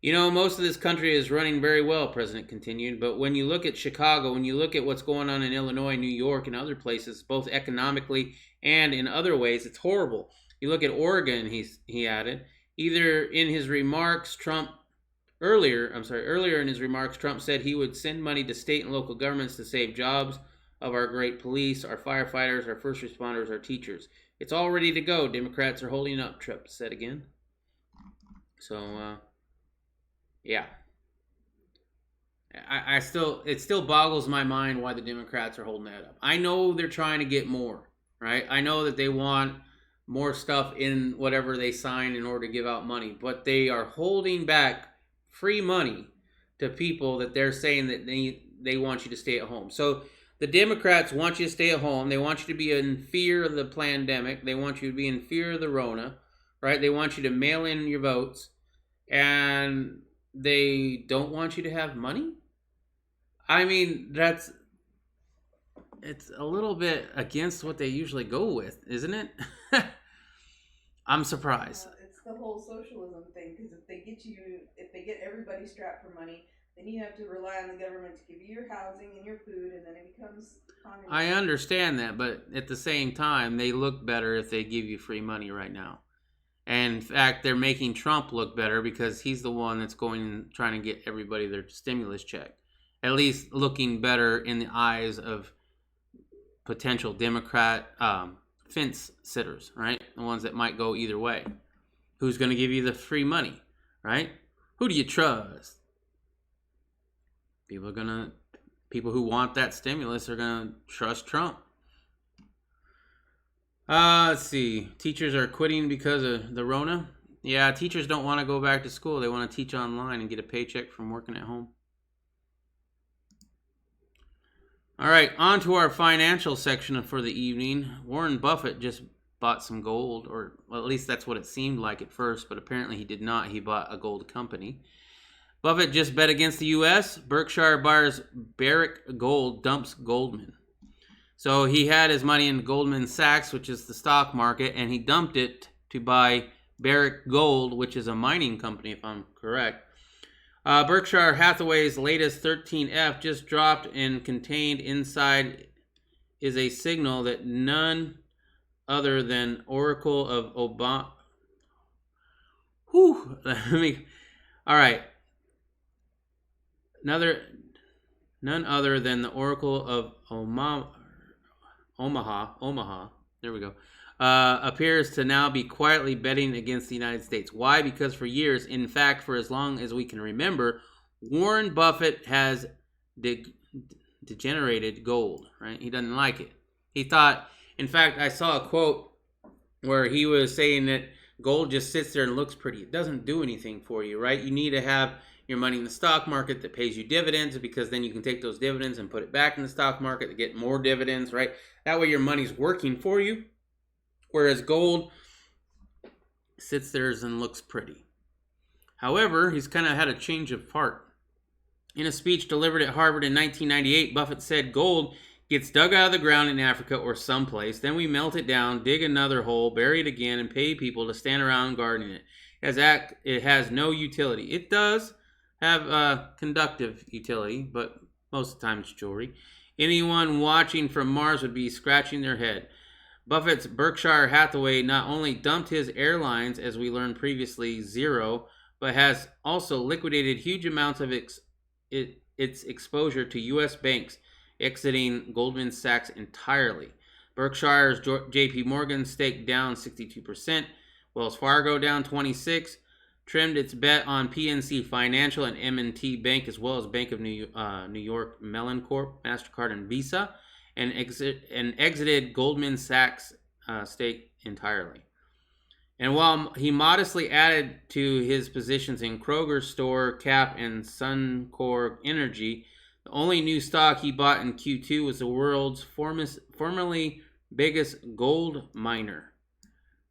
Most of this country is running very well, President continued, but when you look at Chicago, when you look at what's going on in Illinois, New York, and other places, both economically and in other ways, it's horrible. You look at Oregon, he added, earlier in his remarks, Trump said he would send money to state and local governments to save jobs of our great police, our firefighters, our first responders, our teachers. It's all ready to go. Democrats are holding up, Trump said again. So, yeah. It still boggles my mind why the Democrats are holding that up. I know they're trying to get more, right? I know that they want more stuff in whatever they sign in order to give out money, but they are holding back free money to people that they're saying that they want you to stay at home. So the Democrats want you to stay at home. They want you to be in fear of the pandemic. They want you to be in fear of the Rona, right? They want you to mail in your votes, and they don't want you to have money. It's a little bit against what they usually go with, isn't it? I'm surprised. It's the whole socialism thing, because if they get everybody strapped for money, then you have to rely on the government to give you your housing and your food, and then it becomes communism. I understand that, but at the same time, they look better if they give you free money right now. And in fact, they're making Trump look better because he's the one that's trying to get everybody their stimulus check. At least looking better in the eyes of potential Democrat fence sitters, right? The ones that might go either way. Who's going to give you the free money, right? Who do you trust? People who want that stimulus are going to trust Trump. Let's see. Teachers are quitting because of the Rona. Yeah, teachers don't want to go back to school. They want to teach online and get a paycheck from working at home. All right, on to our financial section for the evening. Warren Buffett just bought some gold, or well, at least that's what it seemed like at first, but apparently he did not. He bought a gold company. Buffett just bet against the U.S. Berkshire buyers Barrick Gold dumps Goldman. So he had his money in Goldman Sachs, which is the stock market, and he dumped it to buy Barrick Gold, which is a mining company, if I'm correct. Berkshire Hathaway's latest 13F just dropped, and contained inside is a signal that none other than Oracle of Obama. All right. None other than the Oracle of Omaha. There we go. Appears to now be quietly betting against the United States. Why? Because for years, in fact, for as long as we can remember, Warren Buffett has degenerated gold, right? He doesn't like it. He thought, in fact, I saw a quote where he was saying that gold just sits there and looks pretty. It doesn't do anything for you, right? You need to have your money in the stock market that pays you dividends, because then you can take those dividends and put it back in the stock market to get more dividends, right? That way your money's working for you. Whereas gold sits there and looks pretty. However, he's kind of had a change of heart. In a speech delivered at Harvard in 1998, Buffett said gold gets dug out of the ground in Africa or someplace, then we melt it down, dig another hole, bury it again, and pay people to stand around guarding it. It has no utility. It does have conductive utility, but most of the time it's jewelry. Anyone watching from Mars would be scratching their head. Buffett's Berkshire Hathaway not only dumped his airlines, as we learned previously, zero, but has also liquidated huge amounts of its exposure to U.S. banks, exiting Goldman Sachs entirely. Berkshire's J.P. Morgan stake down 62%, Wells Fargo down 26%, trimmed its bet on PNC Financial and M&T Bank, as well as Bank of New York Mellon Corp, MasterCard, and Visa, and exited Goldman Sachs stake entirely. And while he modestly added to his positions in Kroger Store, Cap, and Suncor Energy, the only new stock he bought in Q2 was the world's formerly biggest gold miner.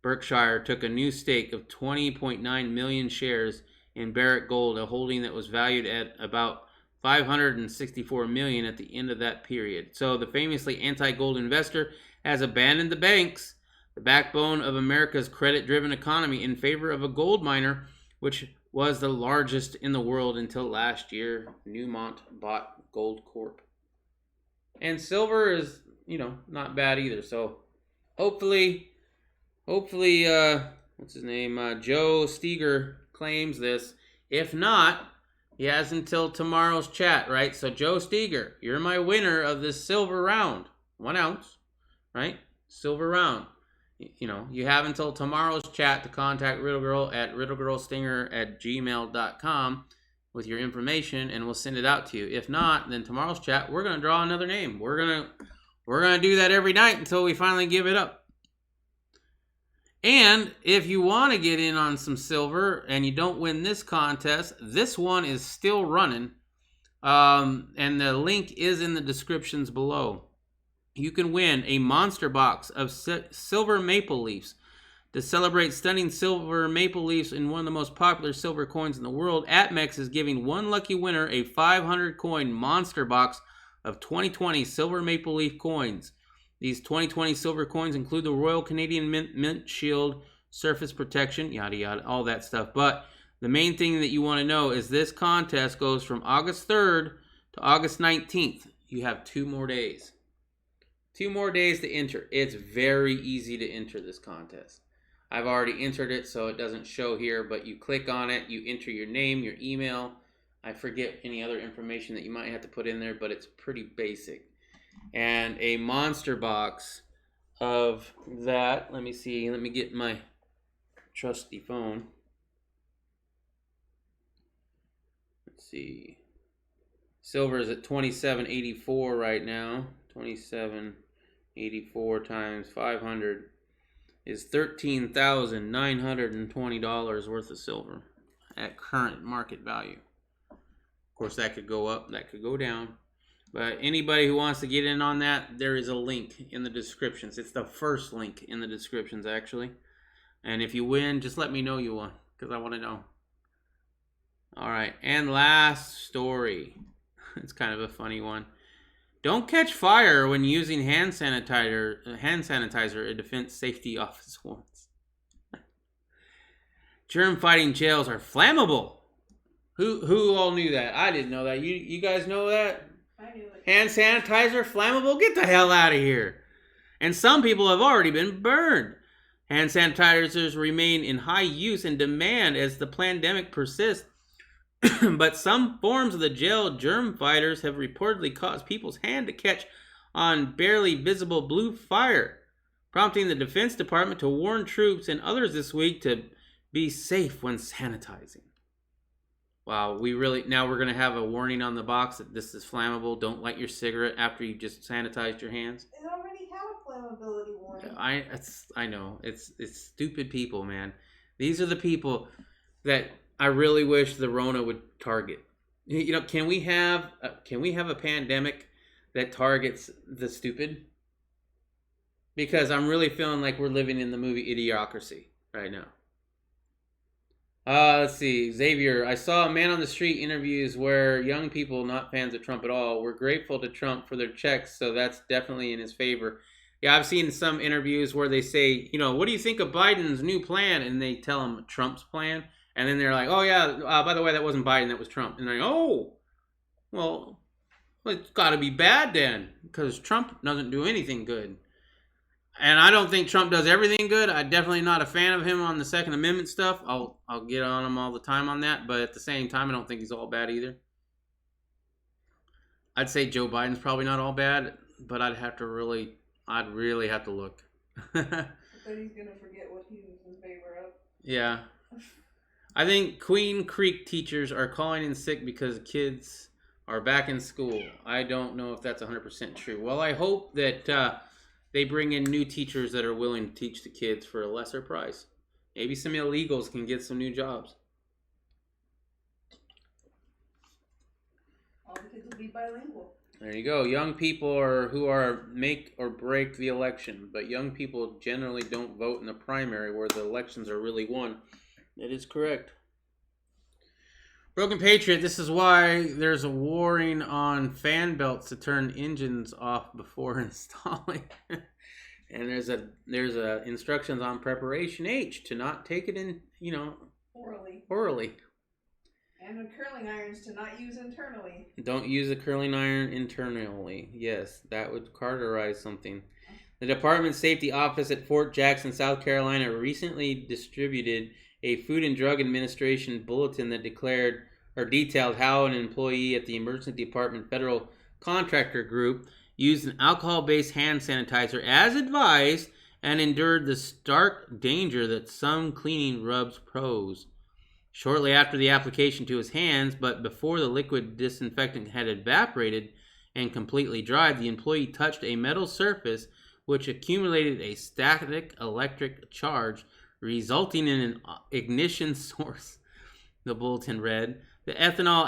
Berkshire took a new stake of 20.9 million shares in Barrick Gold, a holding that was valued at about $564 million at the end of that period. So the famously anti-gold investor has abandoned the banks, the backbone of America's credit-driven economy, in favor of a gold miner, which was the largest in the world until last year. Newmont bought Gold Corp. And silver is, not bad either. So hopefully, what's his name? Joe Steger claims this. If not, he has until tomorrow's chat, right? So Joe Steger, you're my winner of this silver round. 1 ounce, right? Silver round. You have until tomorrow's chat to contact Riddle Girl at riddlegirlstinger@gmail.com with your information, and we'll send it out to you. If not, then tomorrow's chat, we're going to draw another name. We're going to do that every night until we finally give it up. And if you want to get in on some silver and you don't win this contest, this one is still running. And the link is in the descriptions below. You can win a monster box of silver maple leafs. To celebrate stunning silver maple leafs in one of the most popular silver coins in the world, ATMEX is giving one lucky winner a 500 coin monster box of 2020 silver maple leaf coins. These 2020 silver coins include the Royal Canadian Mint Shield, surface protection, yada yada, all that stuff. But the main thing that you want to know is this contest goes from August 3rd to August 19th. You have 2 more days. 2 more days to enter. It's very easy to enter this contest. I've already entered it, so it doesn't show here, but you click on it, you enter your name, your email. I forget any other information that you might have to put in there, but it's pretty basic. And a monster box of that. Let me see. Let me get my trusty phone. Let's see. Silver is at $27.84 right now. $27.84 times 500 is $13,920 worth of silver at current market value. Of course, that could go up, that could go down. But anybody who wants to get in on that, there is a link in the descriptions. It's the first link in the descriptions, actually. And if you win, just let me know you won, because I want to know. All right, and last story. It's kind of a funny one. Don't catch fire when using hand sanitizer, a defense safety office warns. Germ-fighting gels are flammable. Who all knew that? I didn't know that. You guys know that? I knew it. Hand sanitizer flammable? Get the hell out of here. And some people have already been burned. Hand sanitizers remain in high use and demand as the pandemic persists. But some forms of the gel germ fighters have reportedly caused people's hand to catch on barely visible blue fire, prompting the Defense Department to warn troops and others this week to be safe when sanitizing. Wow, now we're going to have a warning on the box that this is flammable. Don't light your cigarette after you just sanitized your hands. It already had a flammability warning. I know. It's stupid people, man. These are the people that I really wish the Rona would target. You know, can we have a pandemic that targets the stupid? Because I'm really feeling like we're living in the movie Idiocracy right now. Let's see. Xavier, I saw a man on the street interviews where young people, not fans of Trump at all, were grateful to Trump for their checks, so that's definitely in his favor. Yeah, I've seen some interviews where they say, you know, what do you think of Biden's new plan? And they tell him Trump's plan. And then they're like, oh, yeah, by the way, that wasn't Biden, that was Trump. And they're like, oh, well, it's got to be bad then, because Trump doesn't do anything good. And I don't think Trump does everything good. I'm definitely not a fan of him on the Second Amendment stuff. I'll get on him all the time on that. But at the same time, I don't think he's all bad either. I'd say Joe Biden's probably not all bad, but I'd really have to look. But he's going to forget what he was in favor of. Yeah. I think Queen Creek teachers are calling in sick because kids are back in school. I don't know if that's 100% true. Well, I hope that they bring in new teachers that are willing to teach the kids for a lesser price. Maybe some illegals can get some new jobs. All the kids will be bilingual. There you go. Young people who are make or break the election, but young people generally don't vote in the primary where the elections are really won. That is correct. Broken Patriot, this is why there's a warning on fan belts to turn engines off before installing. And there's a instructions on preparation H to not take it in, orally. And the curling irons to not use internally. Don't use a curling iron internally. Yes, that would cauterize something. The Department of Safety Office at Fort Jackson, South Carolina recently distributed a Food and Drug Administration bulletin that detailed how an employee at the Emergency Department Federal Contractor Group used an alcohol-based hand sanitizer as advised and endured the stark danger that some cleaning rubs pose. Shortly after the application to his hands, but before the liquid disinfectant had evaporated and completely dried, the employee touched a metal surface which accumulated a static electric charge, resulting in an ignition source. The bulletin read, the ethanol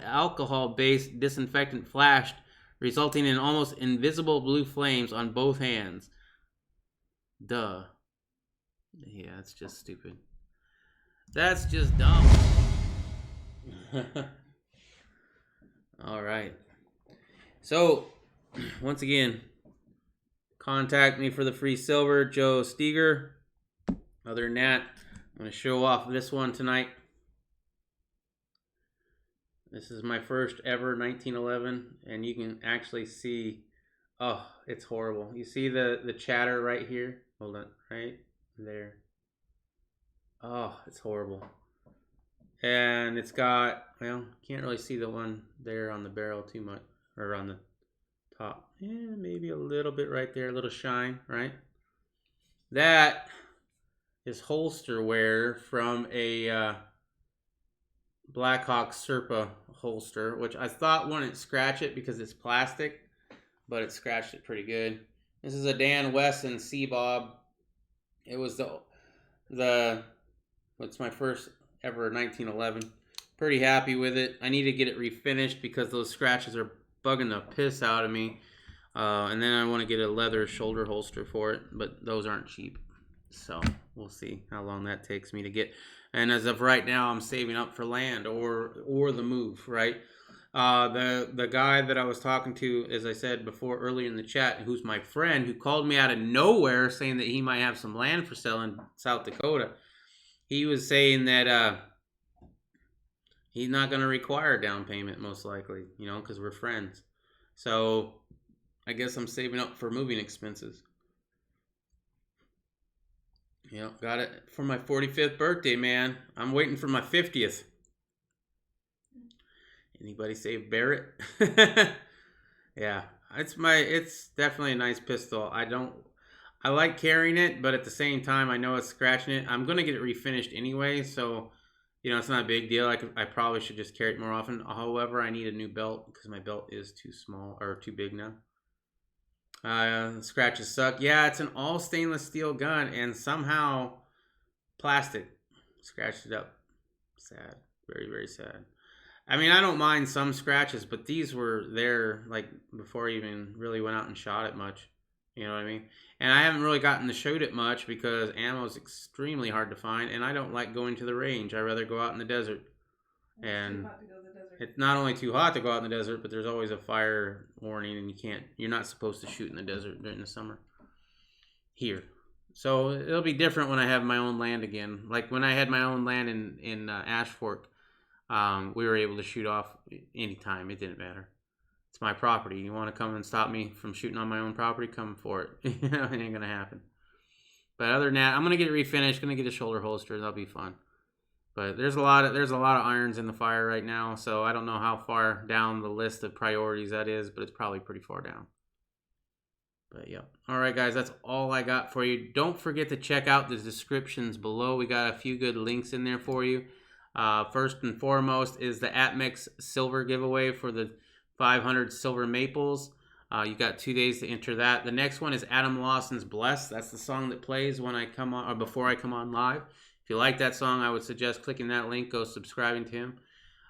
alcohol-based disinfectant flashed, resulting in almost invisible blue flames on both hands. Duh. Yeah, that's just stupid. That's just dumb. All right. So, once again, contact me for the free silver, Joe Steger. Other than that, I'm going to show off this one tonight. This is my first ever 1911, and you can actually see, oh, it's horrible. You see the chatter right here? Hold on, right there. Oh, it's horrible. And it's got, well, can't really see the one there on the barrel too much, or on the top. Yeah, maybe a little bit right there, a little shine, right? That is holster wear from a Blackhawk Serpa holster, which I thought wouldn't scratch it because it's plastic, but it scratched it pretty good. This is a Dan Wesson C-Bob. It was it's my first ever 1911. Pretty happy with it. I need to get it refinished because those scratches are bugging the piss out of me. And then I want to get a leather shoulder holster for it, but those aren't cheap. So we'll see how long that takes me to get. And as of right now, I'm saving up for land or the move, right? The guy that I was talking to, as I said before earlier in the chat, who's my friend, who called me out of nowhere saying that he might have some land for sale in South Dakota. He was saying that he's not going to require a down payment, most likely, you know, because we're friends. So I guess I'm saving up for moving expenses. Yeah, got it for my 45th birthday, man. I'm waiting for my 50th. Anybody say Barrett? Yeah, it's definitely a nice pistol. I like carrying it, but at the same time, I know it's scratching it. I'm going to get it refinished anyway, so, you know, it's not a big deal. I probably should just carry it more often. However, I need a new belt because my belt is too small or too big now. Scratches suck. Yeah, it's an all stainless steel gun, and somehow plastic scratched it up. Sad. Very, very sad. I mean, I don't mind some scratches, but these were there like before I even really went out and shot it much. You know what I mean? And I haven't really gotten to shoot it much because ammo is extremely hard to find, and I don't like going to the range. I'd rather go out in the desert. And it's not only too hot to go out in the desert, but there's always a fire warning, and you're not supposed to shoot in the desert during the summer here. So it'll be different when I have my own land again. Like when I had my own land in Ash Fork, we were able to shoot off anytime. It didn't matter. It's my property. You want to come and stop me from shooting on my own property? Come for it. It ain't gonna happen. But other than that, I'm gonna get it refinished. Gonna get a shoulder holster. That'll be fun. But there's a lot of irons in the fire right now, so I don't know how far down the list of priorities that is, but it's probably pretty far down. But yeah. All right, guys, that's all I got for you. Don't forget to check out the descriptions below. We got a few good links in there for you. First and foremost is the APMEX silver giveaway for the 500 silver maples. You got 2 days to enter that. The next one is Adam Lawson's Blessed. That's the song that plays when I come on or before I come on live. If you like that song, I would suggest clicking that link, go subscribing to him.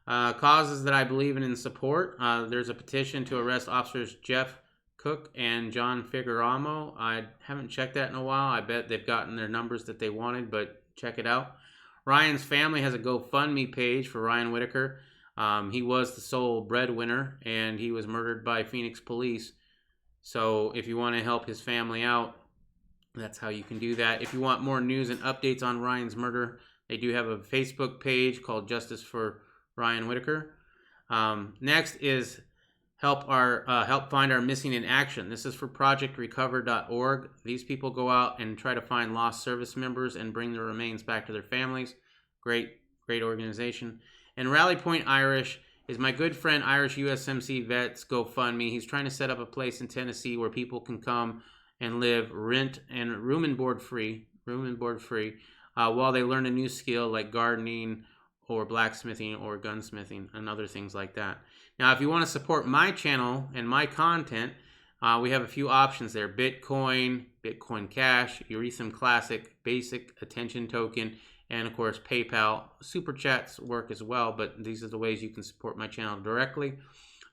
Causes that I believe in and support. There's a petition to arrest officers Jeff Cook and John Figueroa. I haven't checked that in a while. I bet they've gotten their numbers that they wanted, but check it out. Ryan's family has a GoFundMe page for Ryan Whitaker. He was the sole breadwinner, and he was murdered by Phoenix police. So if you want to help his family out, that's how you can do that. If you want more news and updates on Ryan's murder, they do have a Facebook page called Justice for Ryan Whitaker. Next is help find our missing in action. This is for projectrecover.org. These people go out and try to find lost service members and bring their remains back to their families. Great organization. And Rally Point Irish is my good friend Irish USMC Vets GoFundMe. He's trying to set up a place in Tennessee where people can come and live rent and room and board free, while they learn a new skill like gardening or blacksmithing or gunsmithing and other things like that. Now, if you want to support my channel and my content, we have a few options there. Bitcoin, Bitcoin Cash, Erethreum Classic, Basic Attention Token, and of course PayPal. Super Chats work as well, but these are the ways you can support my channel directly.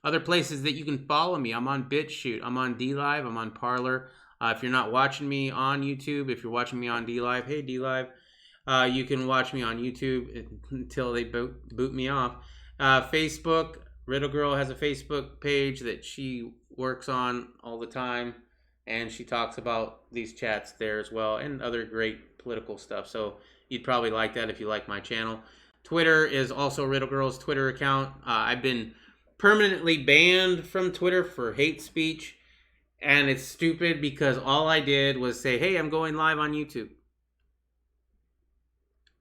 Other places that you can follow me, I'm on BitChute, I'm on DLive, I'm on Parler. If you're not watching me on YouTube, if you're watching me on DLive, hey DLive, you can watch me on YouTube until they boot me off. Facebook, Riddle Girl has a Facebook page that she works on all the time, and she talks about these chats there as well, and other great political stuff. So you'd probably like that if you like my channel. Twitter is also Riddle Girl's Twitter account. I've been permanently banned from Twitter for hate speech. And it's stupid because all I did was say, hey, I'm going live on YouTube.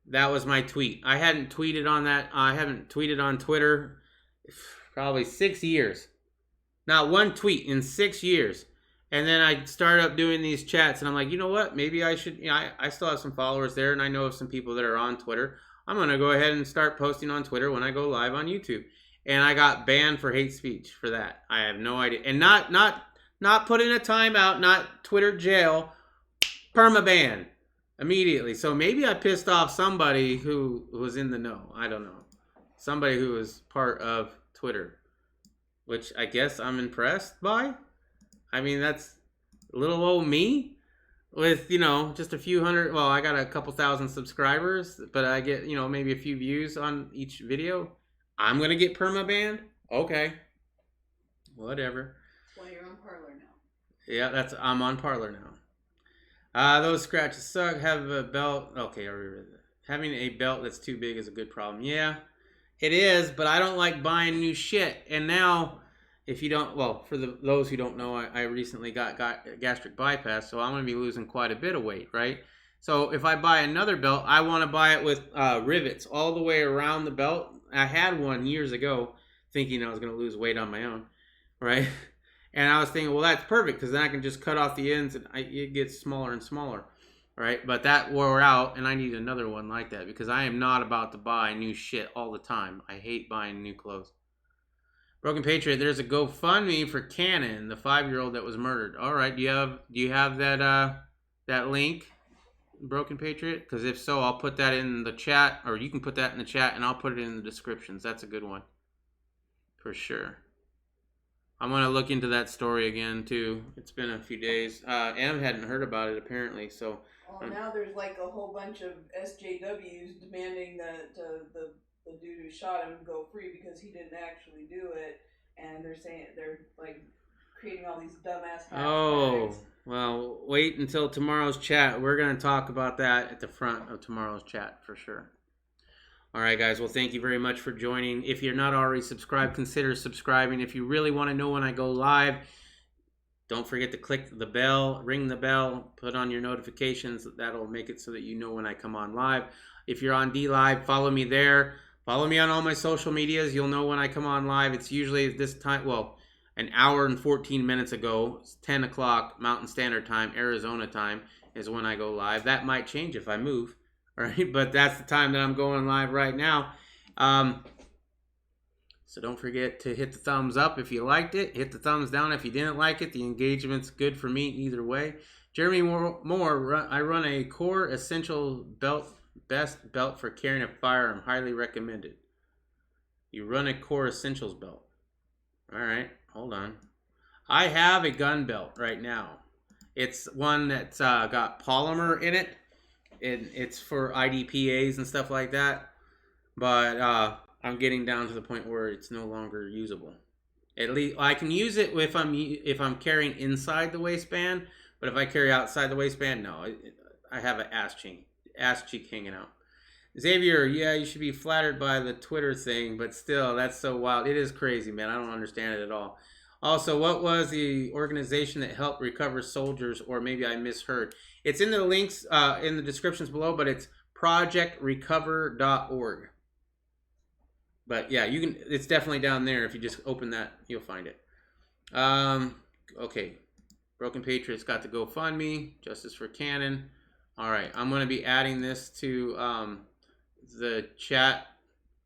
That was my tweet. I hadn't tweeted on that. I haven't tweeted on Twitter probably 6 years. Not one tweet in 6 years. And then I started up doing these chats, and I'm like, you know what? Maybe I should, I still have some followers there, and I know of some people that are on Twitter. I'm going to go ahead and start posting on Twitter when I go live on YouTube. And I got banned for hate speech for that. I have no idea. And not put in a timeout, not Twitter jail, permaban immediately. So maybe I pissed off somebody who was in the know. I don't know. somebody who was part of Twitter, which I guess I'm impressed by. I mean, that's little old me with, just a few hundred. Well, I got a couple thousand subscribers, but I get, maybe a few views on each video. I'm going to get permabanned? Okay. Whatever. That's why you're on Parler now. Yeah, I'm on Parler now. Those scratches suck. Have a belt. Okay, I read that. Having a belt that's too big is a good problem. Yeah, it is, but I don't like buying new shit. And now, if you don't, well, for those who don't know, I recently got gastric bypass, so I'm going to be losing quite a bit of weight, right? So if I buy another belt, I want to buy it with rivets all the way around the belt. I had one years ago thinking I was going to lose weight on my own, right? And I was thinking, well, that's perfect because then I can just cut off the ends and it gets smaller and smaller, right? But that wore out and I need another one like that because I am not about to buy new shit all the time. I hate buying new clothes. Broken Patriot, there's a GoFundMe for Cannon, the 5-year-old that was murdered. All right, do you have that link, Broken Patriot? Because if so, I'll put that in the chat, or you can put that in the chat, and I'll put it in the descriptions. That's a good one, for sure. I'm gonna look into that story again too. It's been a few days. Em hadn't heard about it apparently, so. Well, now there's like a whole bunch of SJWs demanding that the dude who shot him go free because he didn't actually do it, and they're like creating all these dumbass hashtags. Oh, well, wait until tomorrow's chat. We're gonna talk about that at the front of tomorrow's chat for sure. All right, guys. Well, thank you very much for joining. If you're not already subscribed, consider subscribing. If you really want to know when I go live, don't forget to click the bell, ring the bell, put on your notifications. That'll make it so that you know when I come on live. If you're on DLive, follow me there. Follow me on all my social medias. You'll know when I come on live. It's usually this time, well, an hour and 14 minutes ago. It's 10 o'clock Mountain Standard Time, Arizona time is when I go live. That might change if I move. All right, but that's the time that I'm going live right now. So don't forget to hit the thumbs up if you liked it. Hit the thumbs down if you didn't like it. The engagement's good for me either way. Jeremy Moore, I run a Core Essential belt, best belt for carrying a firearm. Highly recommended. You run a Core Essentials belt. All right, hold on. I have a gun belt right now. It's one that's got polymer in it. It's for IDPAs and stuff like that, but I'm getting down to the point where it's no longer usable. At least I can use it if I'm carrying inside the waistband, but if I carry outside the waistband, no. I have an ass cheek hanging out. Xavier, yeah, you should be flattered by the Twitter thing, but still, that's so wild. It is crazy, man. I don't understand it at all. Also, what was the organization that helped recover soldiers, or maybe I misheard? It's in the links in the descriptions below, but it's projectrecover.org. But yeah, you can. It's definitely down there. If you just open that, you'll find it. Okay. Broken Patriots got the GoFundMe. Justice for Cannon. All right. I'm going to be adding this to the chat.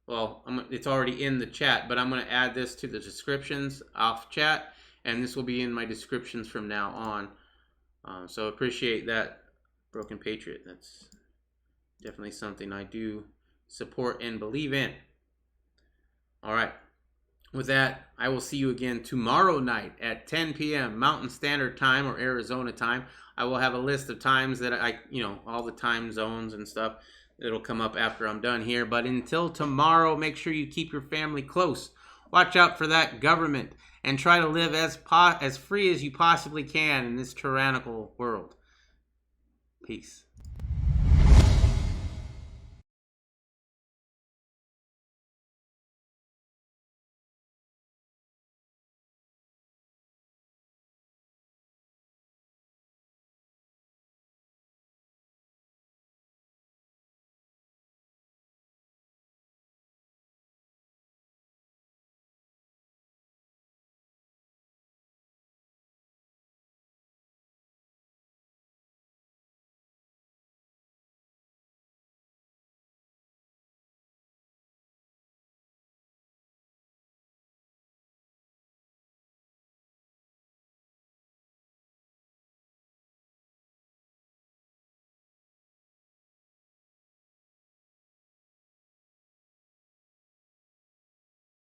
Well, it's already in the chat, but I'm going to add this to the descriptions off chat, and this will be in my descriptions from now on. So appreciate that, Broken Patriot. That's definitely something I do support and believe in. All right. With that, I will see you again tomorrow night at 10 p.m. Mountain Standard Time or Arizona time. I will have a list of times that all the time zones and stuff. It'll come up after I'm done here. But until tomorrow, make sure you keep your family close. Watch out for that government and try to live as free as you possibly can in this tyrannical world. Peace.